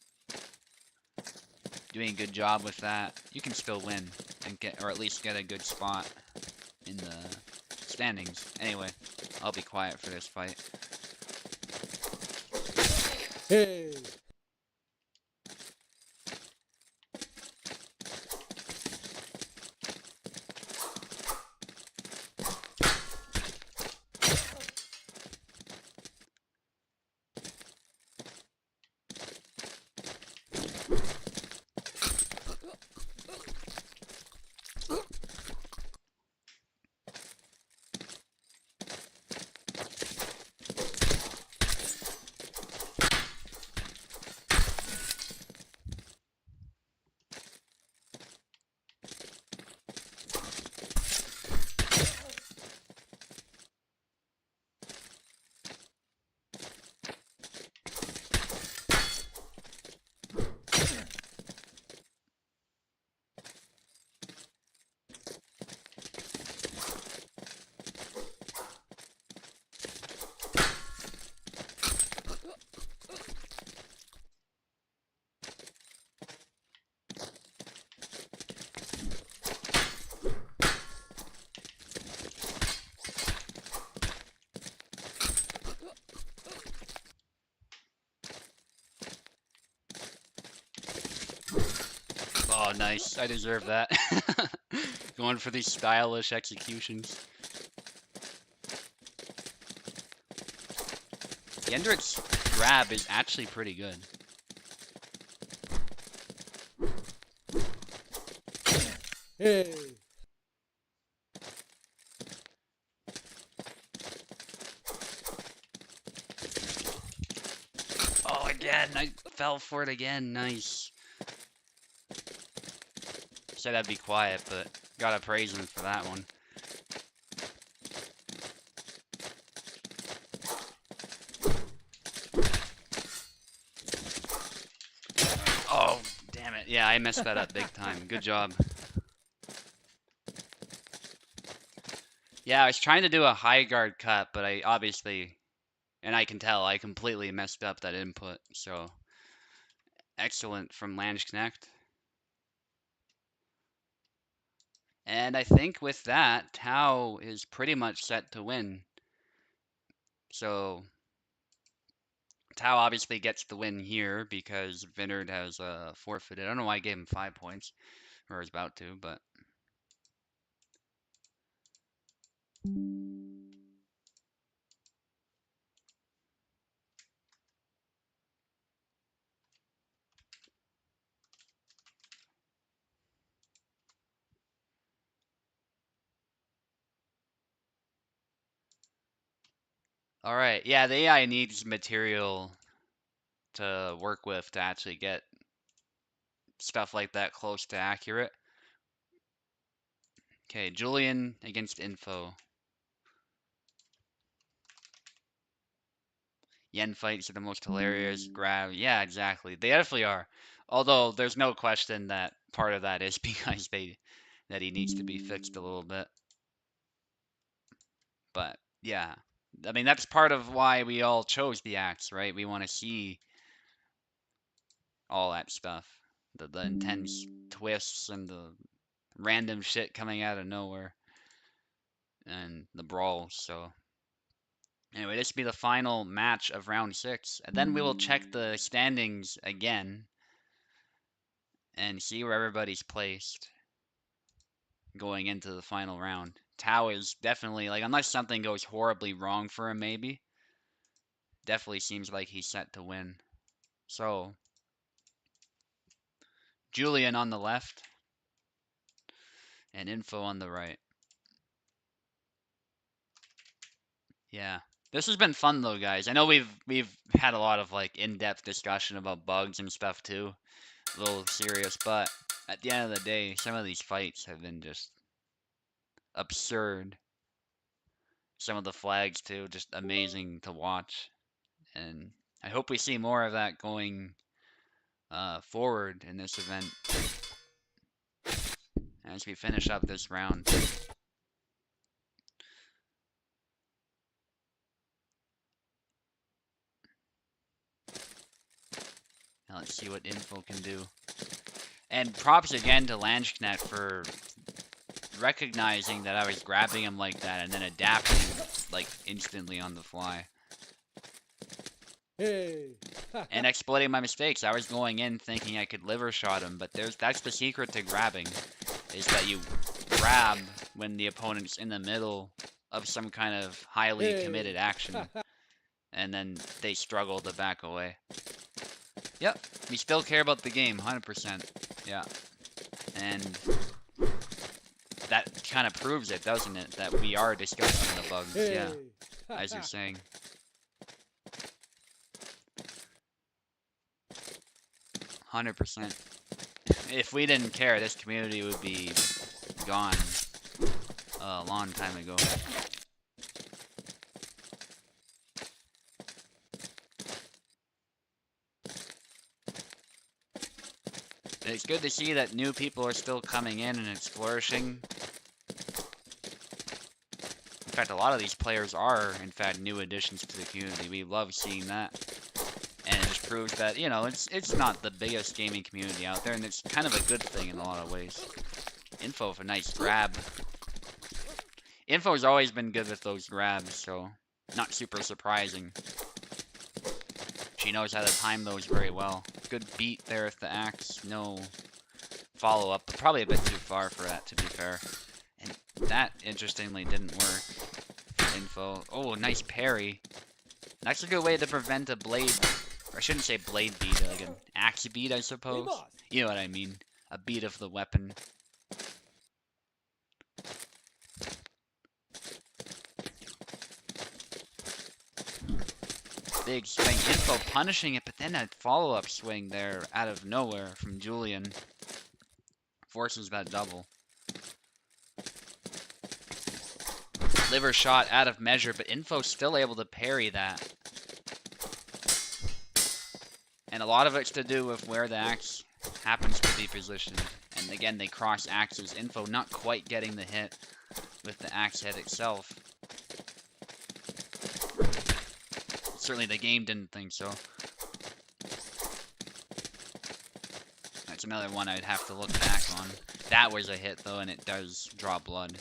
doing a good job with that, you can still win and get, or at least get a good spot in the standings. Anyway, I'll be quiet for this fight. Hey! Oh, nice. I deserve that. Going for these stylish executions. Yendrick's grab is actually pretty good. Hey! Oh, again! I fell for it again. Nice. Said I'd be quiet, but gotta praise him for that one. Oh, damn it. Yeah, I messed that up big time. Good job. Yeah, I was trying to do a high guard cut, but I obviously, and I can tell, I completely messed up that input. So, excellent from Landsknecht. And I think with that, Tau is pretty much set to win. So, Tau obviously gets the win here because Vinard has forfeited. I don't know why I gave him 5 points, or is about to, but. Alright, yeah, the AI needs material to work with to actually get stuff like that close to accurate. Okay, Julian against Info. Yen fights are the most hilarious. Grab, yeah, exactly. They definitely are. Although there's no question that part of that is because that he needs to be fixed a little bit. But yeah, I mean that's part of why we all chose the axe, right? We want to see all that stuff, the intense twists and the random shit coming out of nowhere, and the brawls. So anyway, this will be the final match of round 6, and then we will check the standings again and see where everybody's placed going into the final round. Tao is definitely, like, unless something goes horribly wrong for him, maybe, definitely seems like he's set to win. So, Julian on the left, and Info on the right. Yeah. This has been fun though, guys. I know we've had a lot of like in-depth discussion about bugs and stuff too. A little serious, but at the end of the day, some of these fights have been just absurd. Some of the flags too, just amazing to watch. And I hope we see more of that going forward in this event as we finish up this round. Now let's see what info can do. And props again to Landsknecht for recognizing that I was grabbing him like that and then adapting like instantly on the fly. Hey. And exploiting my mistakes. I was going in thinking I could liver shot him, but that's the secret to grabbing, is that you grab when the opponent's in the middle of some kind of highly committed action, and then they struggle to back away. Yep, we still care about the game, 100%. Yeah. And that kind of proves it, doesn't it? That we are discussing the bugs, yeah, as you're saying. 100%. If we didn't care, this community would be gone a long time ago. It's good to see that new people are still coming in and it's flourishing. In fact, a lot of these players are, in fact, new additions to the community. We love seeing that. And it just proves that, you know, it's not the biggest gaming community out there, and it's kind of a good thing in a lot of ways. Info for a nice grab. Info's always been good with those grabs, so not super surprising. She knows how to time those very well. Good beat there with the axe. No follow-up, but probably a bit too far for that, to be fair. And that, interestingly, didn't work. Info. Oh, nice parry. That's a good way to prevent a blade, or I shouldn't say blade beat, like an axe beat, I suppose. You know what I mean. A beat of the weapon. Big swing. Info punishing it, but then a follow-up swing there out of nowhere from Julian. Forces that double. Liver shot out of measure, but Info's still able to parry that. And a lot of it's to do with where the axe happens to be positioned. And again, they cross axes. Info not quite getting the hit with the axe head itself. Certainly the game didn't think so. That's another one I'd have to look back on. That was a hit though, and it does draw blood.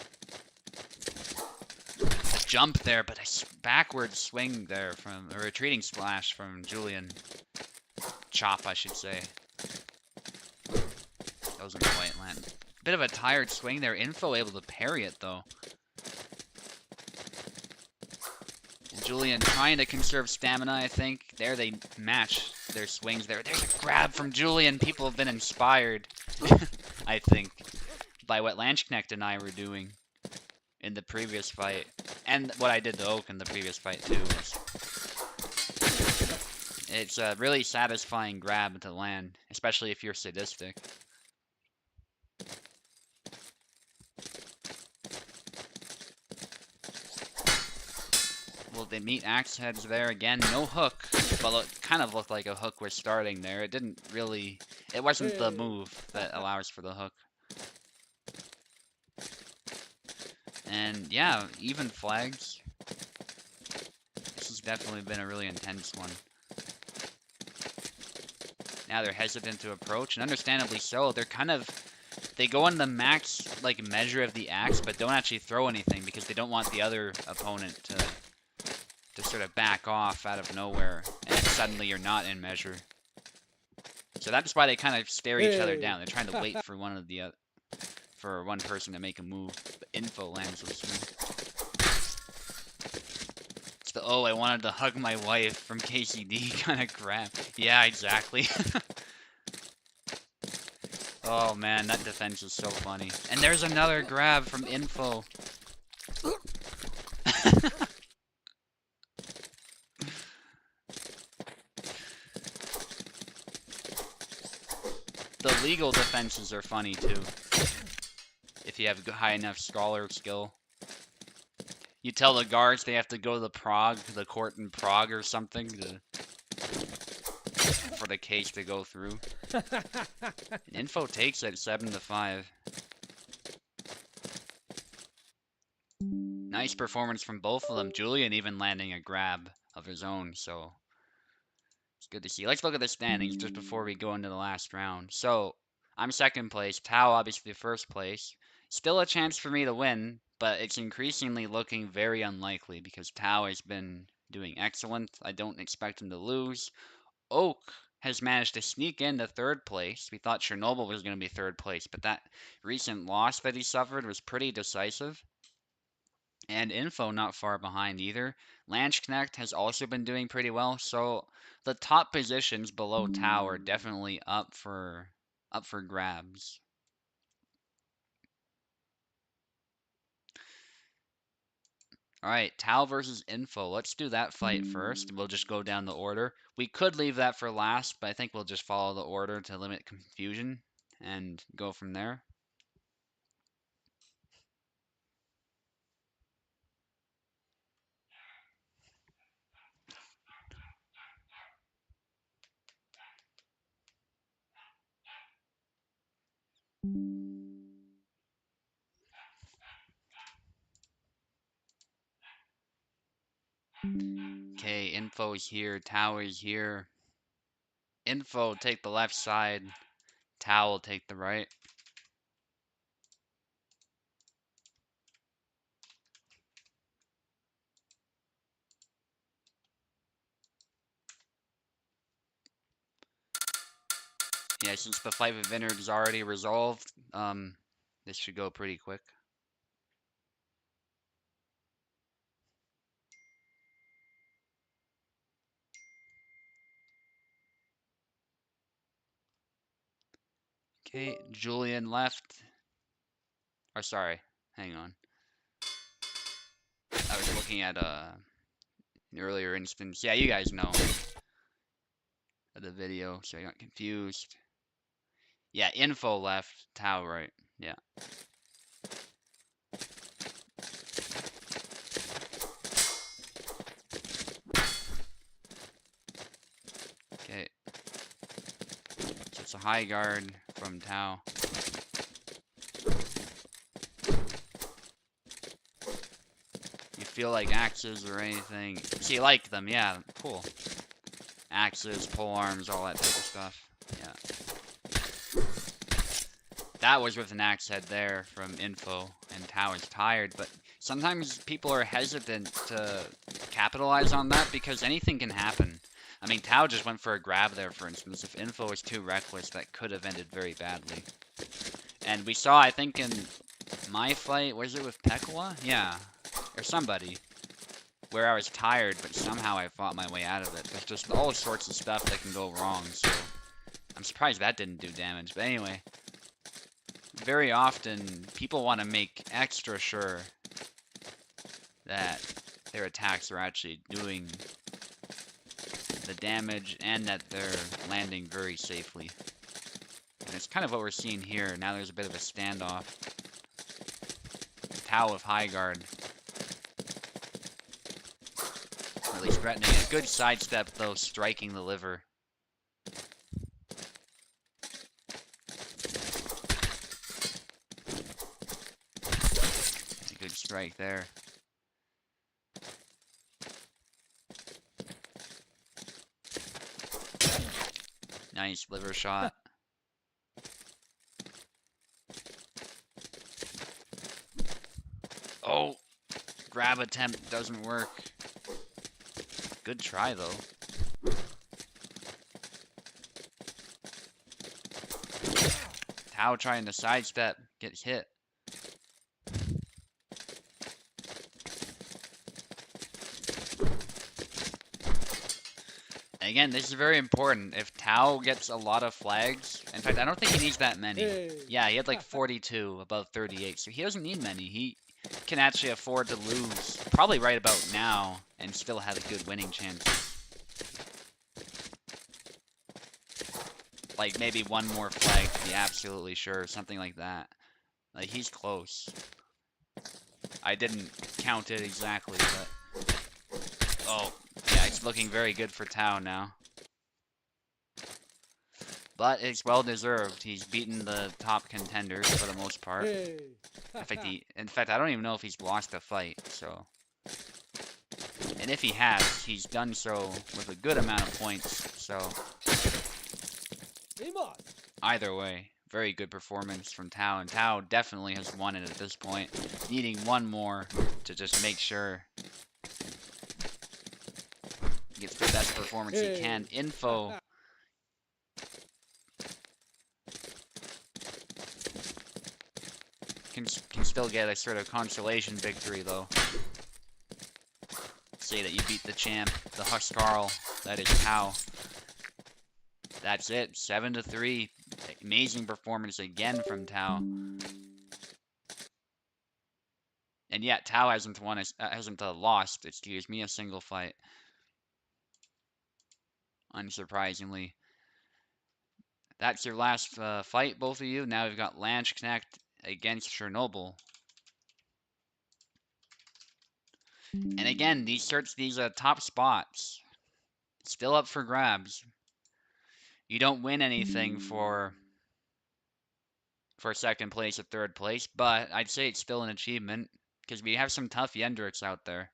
A jump there, but a backward swing there from a retreating splash from Julian. Chop, I should say. Doesn't quite land. Bit of a tired swing there. Info able to parry it though. Julian trying to conserve stamina, I think. There they match their swings there. There's a grab from Julian. People have been inspired, I think, by what Landsknecht and I were doing in the previous fight. And what I did to Oak in the previous fight, too. It's a really satisfying grab to land, especially if you're sadistic. Well, they meet axe heads there again. No hook. Well, it kind of looked like a hook was starting there. It didn't really... It wasn't the move that allows for the hook. And yeah, even flags. This has definitely been a really intense one. Now they're hesitant to approach, and understandably so. They're kind of... They go in the max, like, measure of the axe, but don't actually throw anything because they don't want the other opponent to sort of back off out of nowhere, and then suddenly you're not in measure. So that's why they kind of stare each other down. They're trying to wait for one of the for one person to make a move. But Info lands with swing. It's the "oh, I wanted to hug my wife" from KCD kind of grab. Yeah, exactly. Oh man, that defense is so funny. And there's another grab from Info. The legal defenses are funny too. If you have high enough scholar skill. You tell the guards they have to go to the court in Prague or something to for the case to go through. Info takes it 7-5. Nice performance from both of them. Julian even landing a grab of his own, so it's good to see. Let's look at the standings just before we go into the last round. So I'm second place. Tao obviously first place. Still a chance for me to win, but it's increasingly looking very unlikely because Tao has been doing excellent. I don't expect him to lose. Oak has managed to sneak into third place. We thought Chernobyl was going to be third place, but that recent loss that he suffered was pretty decisive. And Info not far behind either. Lanchknecht has also been doing pretty well, so the top positions below Tau are definitely up for grabs. Alright, Tau versus Info. Let's do that fight first. We'll just go down the order. We could leave that for last, but I think we'll just follow the order to limit confusion and go from there. Okay, Info is here, Tau is here. Info take the left side, Tau will take the right. Yeah, since the fight with Vinard is already resolved, this should go pretty quick. Okay, Julian left. Or sorry, hang on. I was looking at an earlier instance. Yeah, you guys know the video, so I got confused. Yeah, Info left, Tau right. Yeah. Okay. So it's a high guard from Tau. You feel like axes or anything? So you like them, yeah, cool. Axes, pole arms, all that type of stuff. Yeah. That was with an axe head there from Info, and Tau is tired, but sometimes people are hesitant to capitalize on that because anything can happen. I mean, Tau just went for a grab there, for instance. If Info was too reckless, that could have ended very badly. And we saw, I think in my fight, was it with Pekla? Yeah, or somebody, where I was tired, but somehow I fought my way out of it. There's just all sorts of stuff that can go wrong, so I'm surprised that didn't do damage. But anyway, very often people want to make extra sure that their attacks are actually doing the damage and that they're landing very safely. And it's kind of what we're seeing here. Now there's a bit of a standoff. Tau with high guard. Really threatening. A good sidestep though, striking the liver. A good strike there. Nice liver shot. Oh! Grab attempt doesn't work. Good try though. Tau trying to sidestep, gets hit. Again, this is very important. If Tau gets a lot of flags, in fact, I don't think he needs that many. Hey. Yeah, he had like 42, above 38, so he doesn't need many. He can actually afford to lose, probably right about now, and still have a good winning chance. Like, maybe one more flag to be absolutely sure, something like that. Like, he's close. I didn't count it exactly, but... Oh, yeah, it's looking very good for Tau now. But it's well deserved. He's beaten the top contenders for the most part. Hey. In fact, I don't even know if he's lost a fight. So, and if he has, he's done so with a good amount of points. So, Amos. either way, very good performance from Tao, and Tao definitely has won it at this point, needing one more to just make sure he gets the best performance he can. Info. Can still get a sort of consolation victory, though. Say that you beat the champ, the Huscarl, that is Tao. That's it, 7-3. Amazing performance again from Tao. And yet, Tao hasn't lost, excuse me, a single fight. Unsurprisingly. That's your last fight, both of you. Now we've got Lanchknecht against Chernobyl. And again, these top spots, still up for grabs. You don't win anything for second place or third place, but I'd say it's still an achievement because we have some tough Yendricks out there.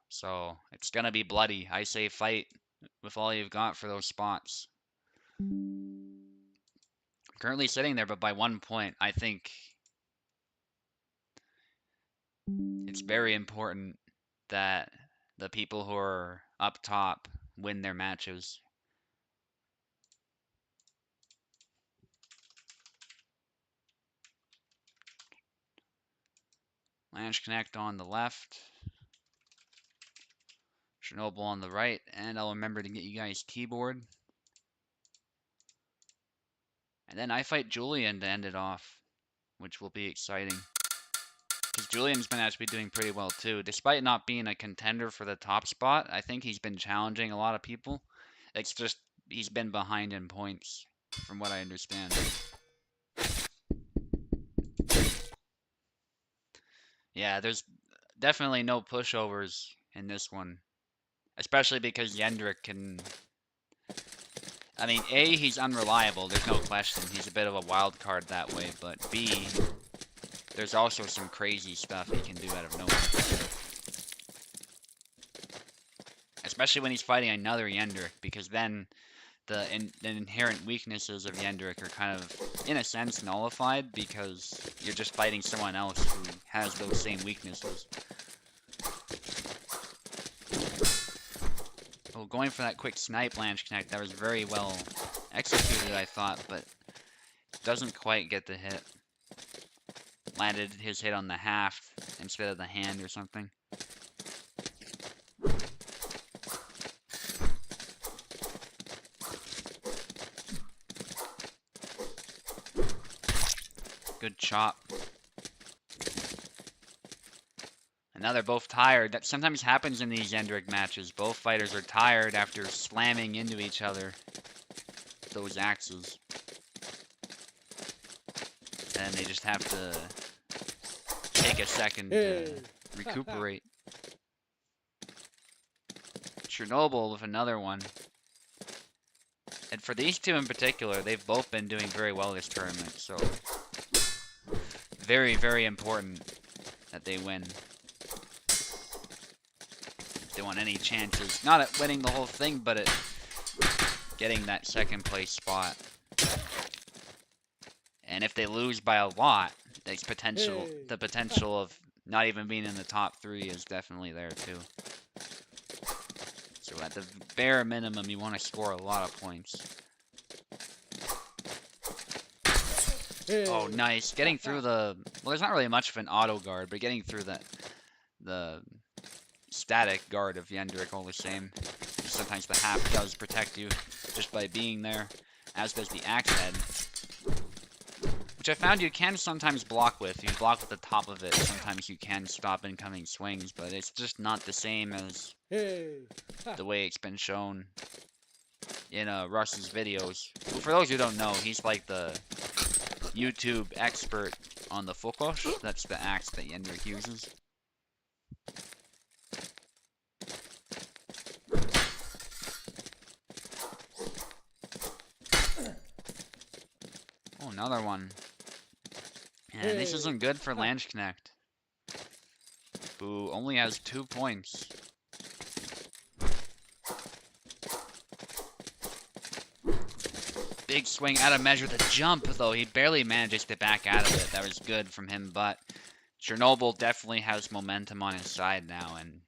So it's gonna be bloody. I say fight with all you've got for those spots. Currently sitting there, but by 1 point. I think it's very important that the people who are up top win their matches. Lanchknecht on the left. Chernobyl on the right. And I'll remember to get you guys keyboard. And then I fight Julian to end it off, which will be exciting. Because Julian's been actually doing pretty well too. Despite not being a contender for the top spot, I think he's been challenging a lot of people. It's just he's been behind in points, from what I understand. Yeah, there's definitely no pushovers in this one. Especially because Yendrick can... I mean, A, he's unreliable, there's no question. He's a bit of a wild card that way, but B, there's also some crazy stuff he can do out of nowhere. Especially when he's fighting another Yendrick, because then the inherent weaknesses of Yendrick are kind of, in a sense, nullified, because you're just fighting someone else who has those same weaknesses. Oh, going for that quick snipe, Lanchknecht, that was very well executed, I thought, but doesn't quite get the hit. Landed his hit on the haft instead of the hand or something. Good chop. And now they're both tired. That sometimes happens in these Yendrick matches. Both fighters are tired after slamming into each other with those axes. And they just have to take a second to recuperate. Chernobyl with another one. And for these two in particular, they've both been doing very well this tournament, so very, very important that they win. If they want any chances, not at winning the whole thing, but at getting that second place spot. And if they lose by a lot, there's the potential of not even being in the top 3 is definitely there too. So at the bare minimum, you want to score a lot of points. Oh, nice. Getting through the... Well, there's not really much of an auto guard, but getting through the static guard of Yendrick all the same. Sometimes the half does protect you just by being there, as does the axe head. Which I found you can sometimes block with. You block with the top of it. Sometimes you can stop incoming swings, but it's just not the same as the way it's been shown in Russ's videos. For those who don't know, he's like the YouTube expert on the Fukosh. That's the axe that Yendrick uses. another one. And this Hey. isn't good for Landsknecht, who only has 2 points. Big swing out of measure. The jump, though, he barely manages to back out of it. That was good from him, but Chernobyl definitely has momentum on his side now and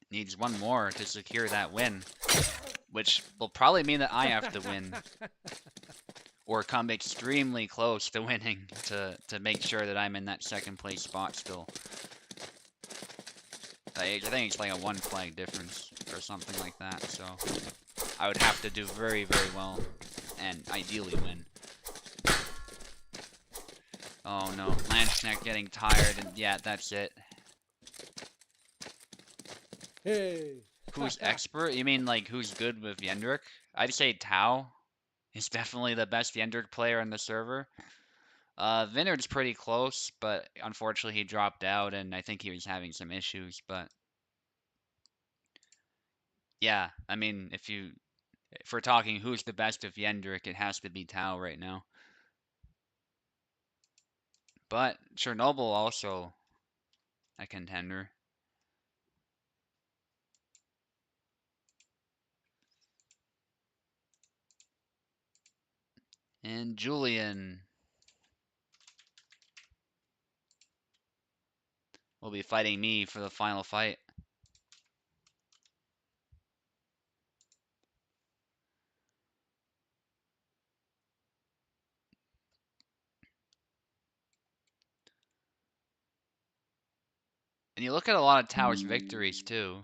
needs one more to secure that win, which will probably mean that I have to win or come extremely close to winning to make sure that I'm in that second place spot still. I think it's like a 1 flag difference or something like that, so I would have to do very, very well and ideally win. Oh no, Landsknecht getting tired, and yeah, that's it. Hey. Who's expert? You mean like who's good with Yendrick? I'd say Tao. He's definitely the best Yendrick player on the server. Vinard's pretty close, but unfortunately he dropped out, and I think he was having some issues, but yeah, I mean, if we're talking who's the best of Yendrick, it has to be Tao right now. But Chernobyl also a contender. And Julian will be fighting me for the final fight. And you look at a lot of Tao's victories too.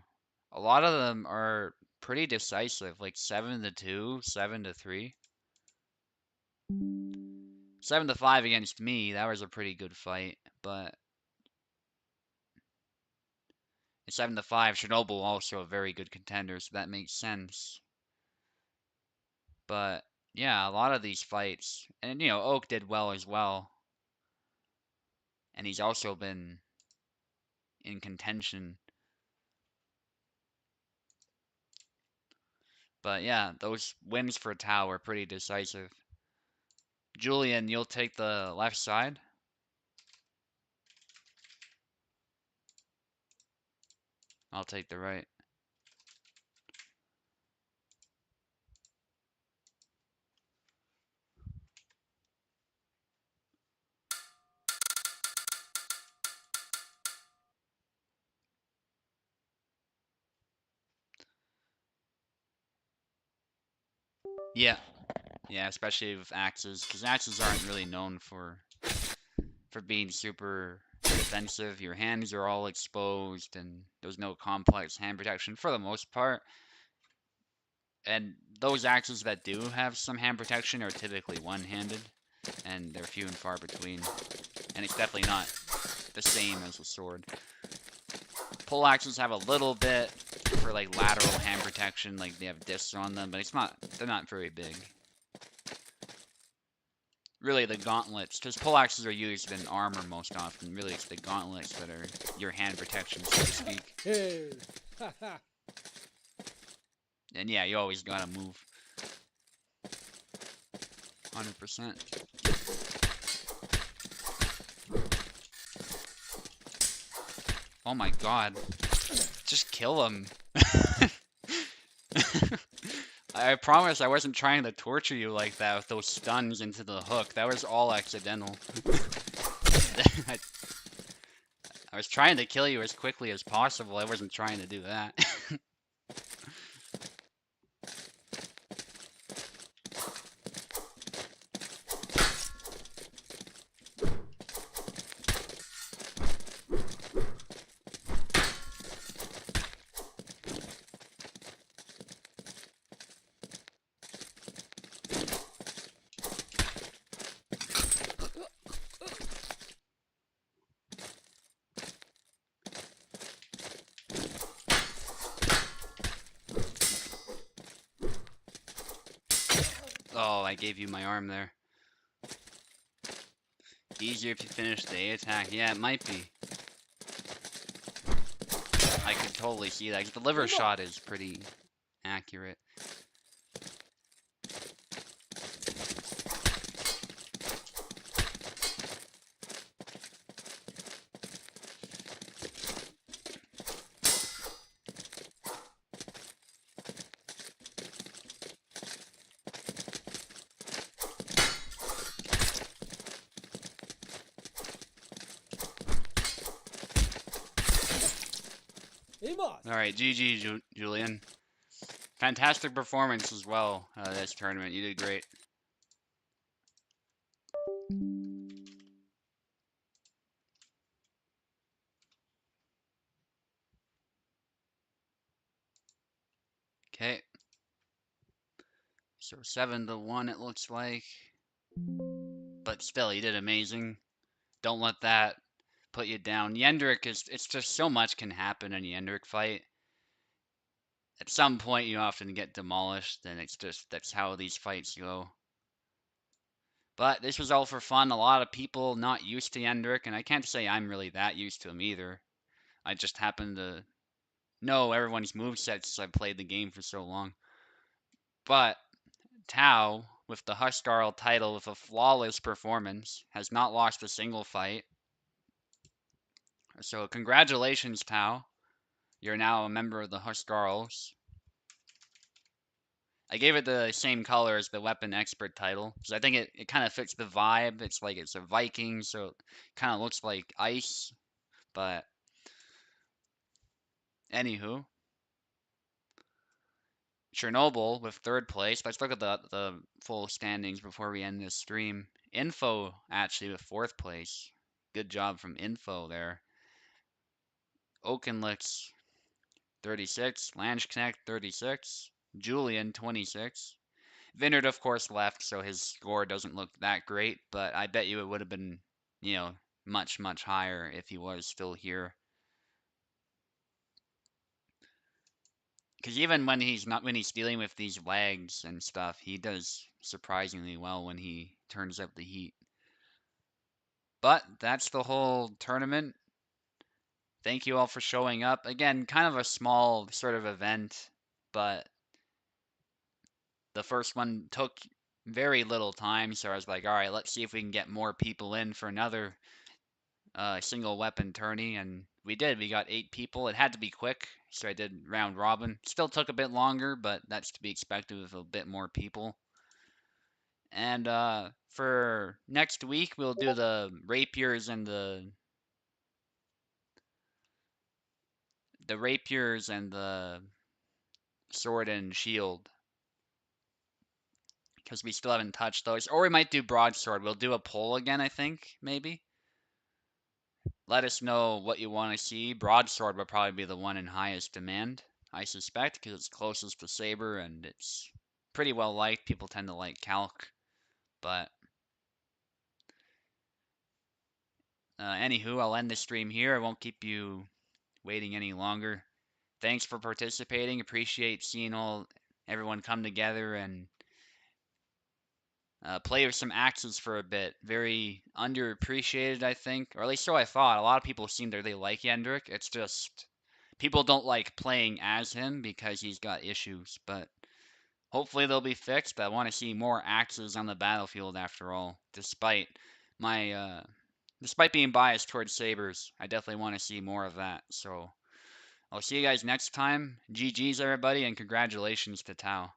A lot of them are pretty decisive, like 7-2, 7-3. 7-5 against me, that was a pretty good fight, but 7-5, Chernobyl also a very good contender, so that makes sense. But yeah, a lot of these fights, and you know, Oak did well as well, and he's also been in contention. But yeah, those wins for Tao were pretty decisive. Julian, you'll take the left side. I'll take the right. Yeah, yeah, especially with axes, because axes aren't really known for being super defensive. Your hands are all exposed, and there's no complex hand protection for the most part. And those axes that do have some hand protection are typically one-handed, and they're few and far between. And it's definitely not the same as a sword. Pole axes have a little bit for like lateral hand protection, like they have discs on them, but they're not very big. Really, the gauntlets, because pole axes are used in armor most often. Really, it's the gauntlets that are your hand protection, so to speak. Hey. And yeah, you always gotta move. 100%. Oh my god. Just kill him. I promise I wasn't trying to torture you like that with those stuns into the hook. That was all accidental. I was trying to kill you as quickly as possible. I wasn't trying to do that. Oh, I gave you my arm there. Easier if you finish the A attack. Yeah, it might be. I could totally see that. The liver shot is pretty accurate. Alright, GG, Julian. Fantastic performance as well this tournament. You did great. Okay. So 7-1 it looks like. But still, you did amazing. Don't let that put you down. Yendrick is, it's just so much can happen in a Yendrick fight. At some point you often get demolished, and it's just, that's how these fights go. But this was all for fun. A lot of people not used to Yendrick, and I can't say I'm really that used to him either. I just happen to know everyone's movesets since I've played the game for so long. But Tao, with the Huscarl title with a flawless performance, has not lost a single fight. So congratulations, Tao. You're now a member of the Huscarls. I gave it the same color as the weapon expert title because I think it kind of fits the vibe. It's like it's a Viking, so it kind of looks like ice. But anywho, Chernobyl with third place. Let's look at the full standings before we end this stream. Info actually with fourth place. Good job from Info there. Oakenlicks 36, Lansknecht 36, Julian 26. Vinard, of course, left, so his score doesn't look that great, but I bet you it would have been, you know, much, much higher if he was still here. Because even when he's not, when he's dealing with these lags and stuff, he does surprisingly well when he turns up the heat. But that's the whole tournament. Thank you all for showing up. Again, kind of a small sort of event, but the first one took very little time, so I was like, all right, let's see if we can get more people in for another single weapon tourney, and we did. We got 8 people. It had to be quick, so I did round robin. Still took a bit longer, but that's to be expected with a bit more people. And for next week, we'll do the rapiers and the rapiers and the sword and shield, because we still haven't touched those. Or we might do broadsword. We'll do a poll again, I think, maybe. Let us know what you want to see. Broadsword will probably be the one in highest demand, I suspect, because it's closest to Saber and it's pretty well liked. People tend to like Calc. But anywho, I'll end the stream here. I won't keep you waiting any longer. Thanks for participating. Appreciate seeing everyone come together and play with some axes for a bit. Very underappreciated, I think, or at least so I thought. A lot of people seem to really like Yendrick. It's just people don't like playing as him because he's got issues, but hopefully they'll be fixed. I want to see more axes on the battlefield after all, my despite being biased towards sabers. I definitely want to see more of that. So I'll see you guys next time. GG's everybody, and congratulations to Tao.